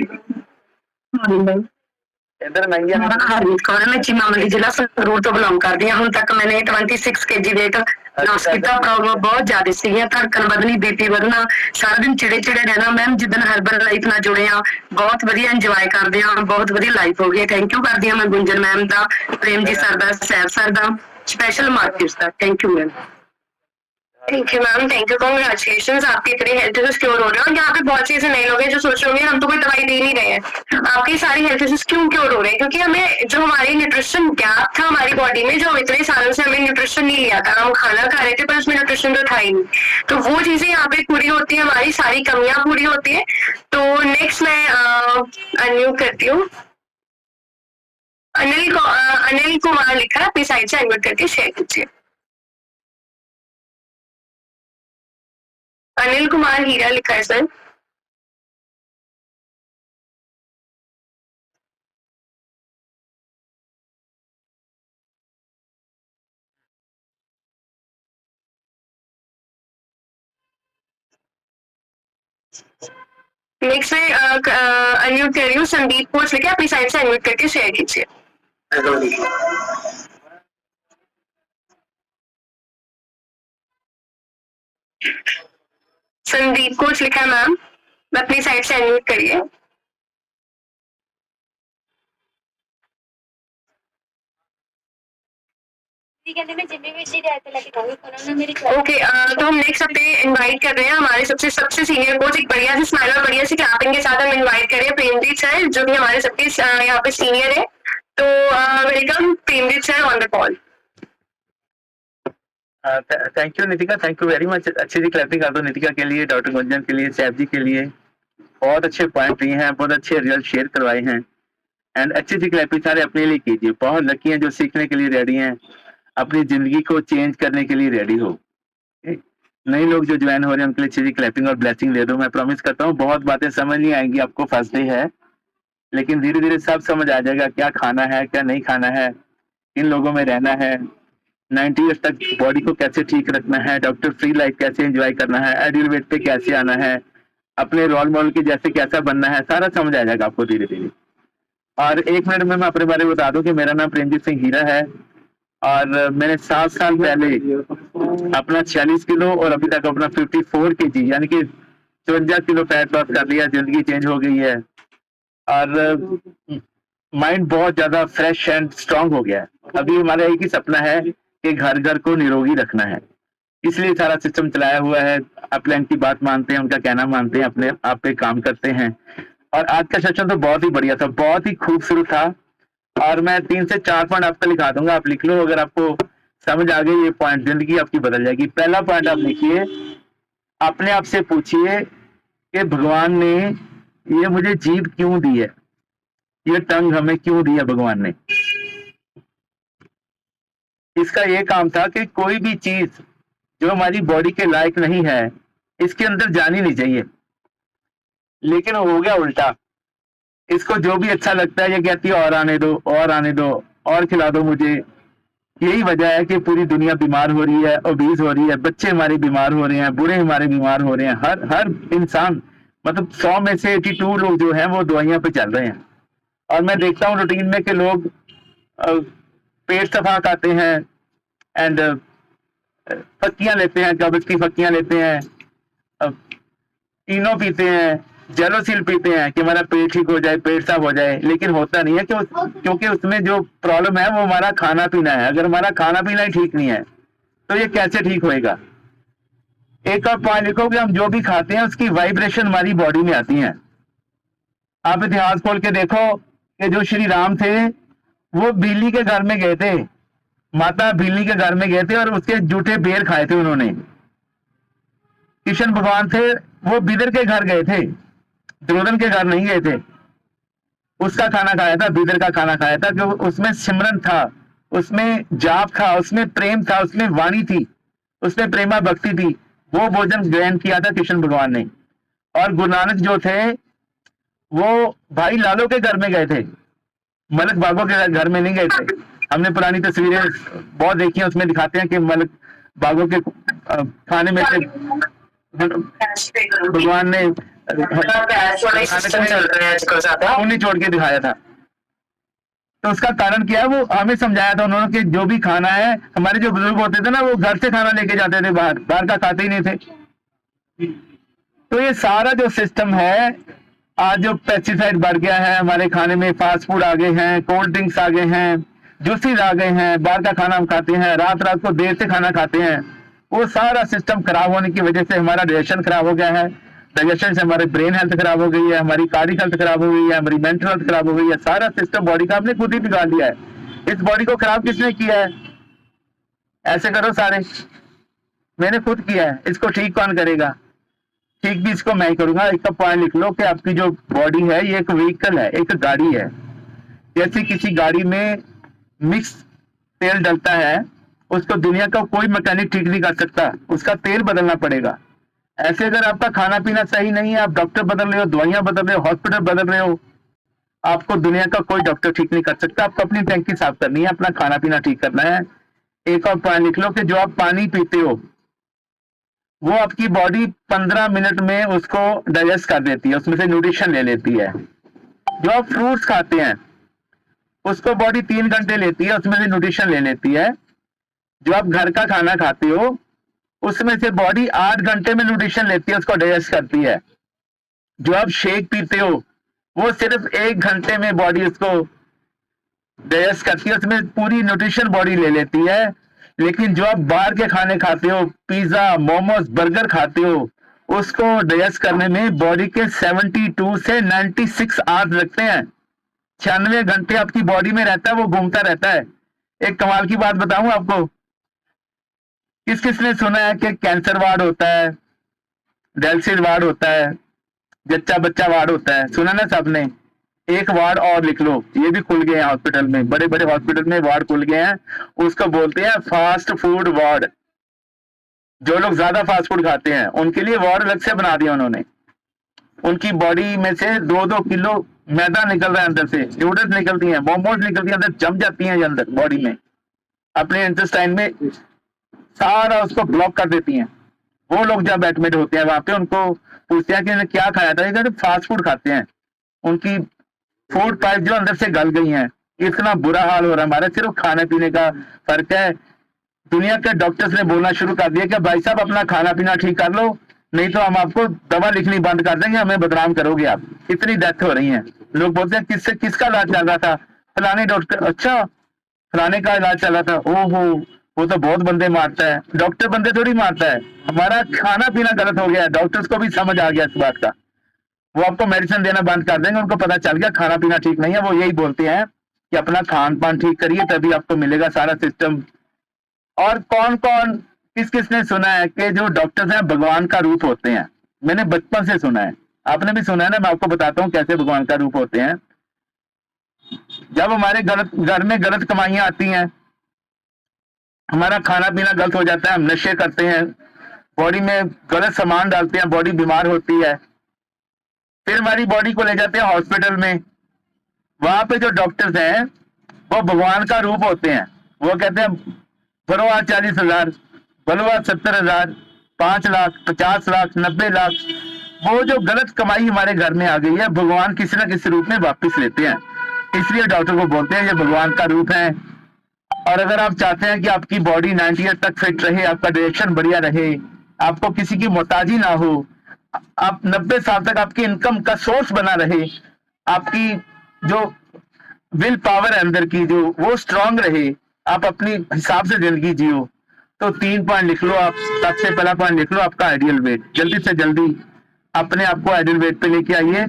इधर महंगी हरमीत कौर, मैं चीमा मंडी जिला संगरूर तो बिलोंग करती हूँ। हुण तक मैंने 26 केजी वेट लॉस किया। प्रॉब्लम बहुत ज्यादा सी, धड़कन वधनी, बीपी वधना, सारा दिन चिड़े चिड़े रहना। मैम जिदन हर्बल लाइफ नाल जुड़े आ, बहुत वधिया इंजॉय करते हैं, बहुत वधिया लाइफ हो गई। थैंक यू करती हूँ मैं गुंजन मैम का, प्रेम जी सर का, सैफ सर का, स्पेशल मार्केट का। Thank you ma'am. Thank you ma'am, thank you. Congratulation, आपकी इतनी हेल्थ इश्यूज क्योर हो रहे हैं। और यहाँ पे बहुत चीजें नए लोग हैं जो सोच रहे होंगे हम तो कोई दवाई दे नहीं रहे हैं। आपकी सारी हेल्थ इश्यूज क्यों क्योर हो रहे हैं? क्योंकि हमें जो हमारी न्यूट्रिशन गैप था हमारी बॉडी में, जो इतने सालों से हमने न्यूट्रिशन नहीं लिया था, हम खाना खा रहे थे पर उसमें न्यूट्रिशन तो था ही नहीं, तो वो चीजें यहाँ पे पूरी होती है, हमारी सारी कमियां पूरी होती है। तो नेक्स्ट मैं अनम्यूट करती हूँ, अनिल कुमार लिखा है, अपनी साइड से अनम्यूट करके शेयर कीजिए। अनिल कुमार हीरा लिखा है सर। नेक्स्ट मैं अनम्यूट कर रही हूँ, संदीप कोच लिखे अपनी साइड से अनम्यूट करके शेयर कीजिए। संदीप कोच लिखा है मैम, मैं अपनी साइड से अनम्यूट करिए। ओके, तो हम नेक्स्ट हफ्ते इनवाइट कर रहे हैं हमारे सबसे सीनियर कोच, एक बढ़िया सी स्माइल और बढ़िया सी क्लैपिंग के साथ हम इनवाइट कर रहे हैं प्रेमजीत सर, जो कि हमारे सबके यहाँ पे सीनियर है। तो welcome Premjit sir on the call. Thank you Nitika, thank you very much. अच्छी सी क्लैपिंग कर दो नितिका के लिए, डॉक्टर गुंजन के लिए, सैफ जी के लिए। बहुत अच्छे पॉइंट दिए हैं, बहुत अच्छे रिजल्ट शेयर करवाए हैं, एंड अच्छी सी क्लैपिंग सारे अपने लिए कीजिए। बहुत लकी हैं जो सीखने के लिए रेडी हैं। अपनी जिंदगी को चेंज करने के लिए रेडी हो। नए लोग जो ज्वाइन हो रहे हैं उनके लिए अच्छी क्लैपिंग और ब्लेसिंग दे दो। मैं प्रॉमिस करता हूँ बहुत बातें समझ नहीं आएंगी आपको फर्स्ट डे है, लेकिन धीरे धीरे सब समझ आ जाएगा, क्या खाना है क्या नहीं खाना है, किन लोगों में रहना है, 90 ईयर्स तक बॉडी को कैसे ठीक रखना है, डॉक्टर फ्री लाइफ कैसे एंजॉय करना है, आइडियल वेट पे कैसे आना है, अपने रोल मॉडल के जैसे कैसा बनना है, सारा समझ आ जाएगा आपको धीरे धीरे। और 1 मिनट में मैं अपने बारे में बता दूं कि मेरा नाम प्रेमजीत सिंह हीरा है और मैंने 7 साल पहले अपना 46 किलो और अभी तक अपना 54 kg यानी कि 54 किलो फैट लॉस कर लिया। जिंदगी चेंज हो गई है और माइंड बहुत ज्यादा फ्रेश एंड स्ट्रांग हो गया है। अभी हमारा एक ही सपना है कि घर घर को निरोगी रखना है, इसलिए सारा सिस्टम चलाया हुआ है। अपलाइन की बात मानते हैं, उनका कहना मानते हैं, अपने आप पे काम करते हैं। और आज का सेशन तो बहुत ही बढ़िया था, बहुत ही खूबसूरत था और मैं 3 से 4 पॉइंट आपको लिखा दूंगा, आप लिख लो। अगर आपको समझ आ गई ये पॉइंट, जिंदगी आपकी बदल जाएगी। पहला पॉइंट आप लिखिए, अपने आप से पूछिए कि भगवान ने ये मुझे जीभ क्यों दी है, ये टंग हमें क्यों दी है भगवान ने। इसका ये काम था कि कोई भी चीज जो हमारी बॉडी के लायक नहीं है इसके अंदर जानी नहीं चाहिए, लेकिन हो गया उल्टा। इसको जो भी अच्छा लगता है ये कहती है और आने दो और आने दो और खिला दो मुझे। यही वजह है कि पूरी दुनिया बीमार हो रही है, ओबीज हो रही है, बच्चे हमारे बीमार हो रहे हैं, बूढ़े हमारे बीमार हो रहे हैं। हर इंसान, मतलब 100 में से 82 लोग जो हैं वो दवाइयां पे चल रहे हैं। और मैं देखता हूँ रूटीन में कि लोग पेट सफा खाते हैं एंड फक्कियां लेते हैं, कब्ज की फक्कियां लेते हैं, इनो पीते हैं, जेलोसिल पीते हैं कि हमारा पेट ठीक हो जाए, पेट साफ हो जाए। लेकिन होता नहीं है क्योंकि उसमें जो प्रॉब्लम है वो हमारा खाना पीना है। अगर हमारा खाना पीना ही ठीक नहीं है तो ये कैसे ठीक होएगा। एक और पॉइंट लिखो कि हम जो भी खाते हैं उसकी वाइब्रेशन हमारी बॉडी में आती है। आप इतिहास खोल के देखो कि जो श्री राम थे वो बिल्ली के घर में गए थे, माता बिल्ली के घर में गए थे और उसके जूठे बेर खाए थे उन्होंने। कृष्ण भगवान थे वो बिदर के घर गए थे, दुर्योधन के घर नहीं गए थे। उसका खाना खाया था, बिदर का खाना खाया था, जो उसमें सिमरन था, उसमें जाप था, उसमें प्रेम था, उसमें वाणी थी, उसमें प्रेमा भक्ति थी। वो भोजन ग्रहण किया था कृष्ण भगवान ने। और गुरु नानक जो थे वो भाई लालो के घर में गए थे, मलक बागों के घर में नहीं गए थे। हमने पुरानी तस्वीरें बहुत देखी हैं, उसमें दिखाते हैं कि मलक बागों के खाने में से भगवान ने उन्हें छोड़ के दिखाया था। तो उसका कारण क्या है वो हमें समझाया था उन्होंने कि जो भी खाना है, हमारे जो बुजुर्ग होते थे ना वो घर से खाना लेके जाते थे, बाहर का खाते ही नहीं थे। तो ये सारा जो सिस्टम है, आज जो पेस्टिसाइड बढ़ गया है हमारे खाने में, फास्ट फूड आ गए हैं, कोल्ड ड्रिंक्स आ गए हैं, जूसेस आ गए हैं, बाहर का खाना हम खाते हैं, रात को देर से खाना खाते हैं, वो सारा सिस्टम खराब होने की वजह से हमारा डाइजेशन खराब हो गया है। डाइजेशन से हमारी ब्रेन हेल्थ खराब हो गई है, हमारी कार्डिक हेल्थ खराब हो गई है, हमारी मेंटल हेल्थ खराब हो गई है। सारा सिस्टम बॉडी का आपने खुद ही बिगाड़ दिया है। इस बॉडी को खराब किसने किया है? ऐसे करो सारे, मैंने खुद किया है। इसको ठीक कौन करेगा? ठीक भी इसको मैं ही करूंगा। एक पॉइंट लिख लो कि आपकी जो बॉडी है ये एक व्हीकल है, एक गाड़ी है। जैसे किसी गाड़ी में मिक्स तेल डलता है, उसको दुनिया का कोई मैकेनिक ठीक नहीं कर सकता, उसका तेल बदलना पड़ेगा। ऐसे अगर आपका खाना पीना सही नहीं है, आप डॉक्टर बदल रहे हो, दवाइयां बदल रहे हो, हॉस्पिटल बदल रहे हो, आपको दुनिया का कोई डॉक्टर ठीक नहीं कर सकता। आपको अपनी टैंकी साफ करनी है, अपना खाना पीना ठीक करना है। एक और पॉइंट लिख लो कि जो आप पानी पीते हो वो आपकी बॉडी 15 मिनट में उसको डाइजेस्ट कर देती है, उसमें से न्यूट्रिशन ले लेती है। जो आप फ्रूट्स खाते हैं उसको बॉडी 3 घंटे लेती है, उसमें से न्यूट्रिशन ले लेती है। जो आप घर का खाना खाते हो उसमें से बॉडी 8 घंटे में न्यूट्रिशन लेती है, उसको डाइजेस्ट करती है। जो आप शेक पीते हो वो सिर्फ 1 घंटे में बॉडी उसको डाइजेस्ट करती है, उसमें पूरी न्यूट्रिशन बॉडी ले लेती है। लेकिन जो आप बाहर के खाने खाते हो, पिज्जा, मोमोज, बर्गर खाते हो, उसको डाइजेस्ट करने में बॉडी के 72 से 96 आवर्स लगते हैं। 96 घंटे आपकी बॉडी में रहता है, वो घूमता रहता है। एक कमाल की बात बताऊं आपको, किस किसने सुना है कि कैंसर वार्ड होता है, डायलिसिस वार्ड होता है, जच्चा बच्चा वार्ड होता है? सुना ना सबने? एक वार्ड और लिख लो, ये भी खुल गए हैं हॉस्पिटल में, बड़े बड़े हॉस्पिटल में वार्ड खुल गए हैं, उसको बोलते हैं फास्ट फूड वार्ड। जो लोग ज्यादा फास्ट फूड खाते हैं उनके लिए वार्ड अलग से बना दिया उन्होंने। उनकी बॉडी में से 2-2 किलो मैदा निकल रहा है अंदर से, न्यूडल्स निकलती हैं, मोमोज निकलती हैं, अंदर जम जाती हैं ये अंदर बॉडी में, अपने इंटेस्टाइन में सारा उसको ब्लॉक कर देती हैं। वो लोग जब एडमिट होते हैं वहां पे, उनको पूछते हैं कि इन्होंने क्या खाया था, ये कहते फास्ट फूड खाते हैं, उनकी फूड पाइप जो अंदर से गल गई हैं। इतना बुरा हाल हो रहा है हमारा, सिर्फ खाने पीने का फर्क है। दुनिया के डॉक्टर्स ने बोलना शुरू कर दिया कि भाई साहब अपना खाना पीना ठीक कर लो, नहीं तो हम आपको दवा लिखनी बंद कर देंगे, हमें बदनाम करोगे आप। इतनी डेथ हो रही है। लोग बोलते हैं किसका इलाज चल रहा था, फलाने डॉक्टर, अच्छा फलाने का इलाज चल रहा था, ओहो वो तो बहुत बंदे मारता है। डॉक्टर बंदे थोड़ी मारता है, हमारा खाना पीना गलत हो गया है। डॉक्टर्स को भी समझ आ गया इस बात का, वो आपको मेडिसिन देना बंद कर देंगे, उनको पता चल गया खाना पीना ठीक नहीं है। वो यही बोलते हैं कि अपना खान पान ठीक करिए तभी आपको मिलेगा सारा सिस्टम। और कौन कौन किसने सुना है कि जो डॉक्टर्स हैं भगवान का रूप होते हैं? मैंने बचपन से सुना है, आपने भी सुना है ना, मैं आपको बताता हूँ कैसे भगवान का रूप होते हैं। जब हमारे घर में गलत कमाइयां आती हैं, हमारा खाना पीना गलत हो जाता है, हम नशे करते हैं, बॉडी में गलत सामान डालते हैं, बॉडी बीमार होती है, फिर हमारी बॉडी को ले जाते हैं हॉस्पिटल में। वहां पे जो डॉक्टर्स हैं वो भगवान का रूप होते हैं। वो कहते हैं भरो आज 40,000, भरो आज 70,000, 5 लाख, 50 लाख, 90 लाख। वो जो गलत कमाई हमारे घर में आ गई है, भगवान किसी ना किसी रूप में वापस लेते हैं। इसलिए डॉक्टर को बोलते हैं ये भगवान का रूप है। और अगर आप चाहते हैं कि आपकी बॉडी 90 ईयर तक फिट रहे, आपका डायरेक्शन बढ़िया रहे, आपको किसी की मोहताजी ना हो, आप 90 साल तक आपकी इनकम का सोर्स बना रहे, आपकी जो विल पावर है अंदर की जो वो स्ट्रांग रहे, आप अपनी हिसाब से जिंदगी जियो, तो 3 पॉइंट लिख लो आप। सबसे पहला पॉइंट लिख लो आपका आइडियल वेट। जल्दी से जल्दी अपने आप को आइडियल वेट पे लेके आइए।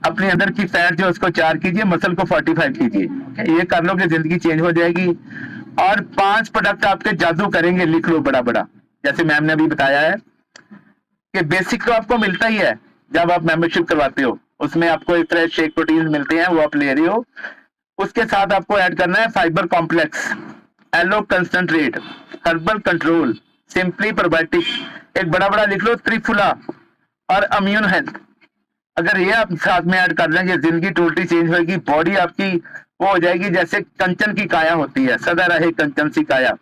अपने अंदर की फैट जो उसको 4 कीजिए, मसल को 45 कीजिए। ये कर लो कि जिंदगी चेंज हो जाएगी। और 5 प्रोडक्ट आपके जादू करेंगे, लिख लो बड़ा बड़ा। जैसे मैम ने अभी बताया है कि बेसिक तो आपको मिलता ही है जब आप मेंबरशिप करवाते हो, उसमें आपको एक तरह शेक प्रोटीन मिलते हैं, वो आप ले रहे हो। उसके साथ आपको ऐड करना है fibre complex, aloe concentrate, herbal control, simply probiotic. एक बड़ा बड़ा लिख लो त्रिफुला और इम्यून हेल्थ। अगर ये आप साथ में ऐड कर लेंगे, जिंदगी टोटली चेंज होगी। बॉडी आपकी वो हो जाएगी जैसे कंचन की काया होती है, सदा रहे कंचन सी काया।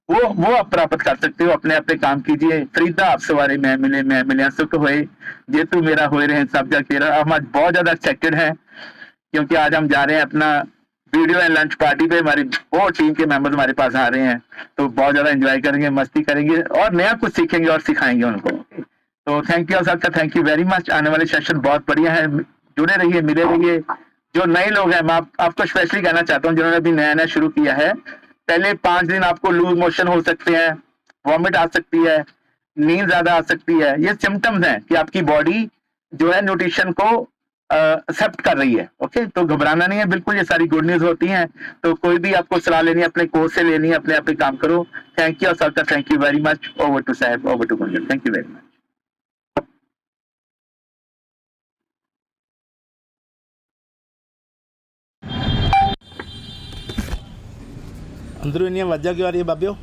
वो आप प्राप्त कर सकते हो। अपने काम कीजिए। फरीदा आप सवारे मैं मिले सुख होए, ये तू मेरा होए रहे सब जग तेरा। हम आज बहुत ज्यादा एक्साइटेड हैं क्योंकि आज हम जा रहे हैं अपना वीडियो एंड लंच पार्टी पे। हमारी बहुत टीम के मेंबर्स हमारे पास आ रहे हैं, तो बहुत ज्यादा एंजॉय करेंगे, मस्ती करेंगे और नया कुछ सीखेंगे और सिखाएंगे उनको। तो थैंक यू सबका, थैंक यू वेरी मच। आने वाले सेशन बहुत बढ़िया है, जुड़े रहिए, मिले रहिए। जो नए लोग हैं, मैं आपको स्पेशली कहना चाहता हूँ, जिन्होंने अभी नया शुरू किया है, पहले 5 दिन आपको लूज मोशन हो सकते हैं, वॉमिट आ सकती है, नींद ज्यादा आ सकती है। ये सिम्टम्स हैं कि आपकी बॉडी जो है न्यूट्रिशन को एक्सेप्ट कर रही है। ओके, तो घबराना नहीं है बिल्कुल, ये सारी गुड न्यूज होती हैं। तो कोई भी आपको सलाह लेनी है अपने कोर्स से लेनी है, अपने आप पे काम करो। थैंक यू और सबका thank you very much. Over to साहब, over to Gunjan, thank you very much. अंदरों इन्नियां वाजां क्यों आ रही है बाबियो?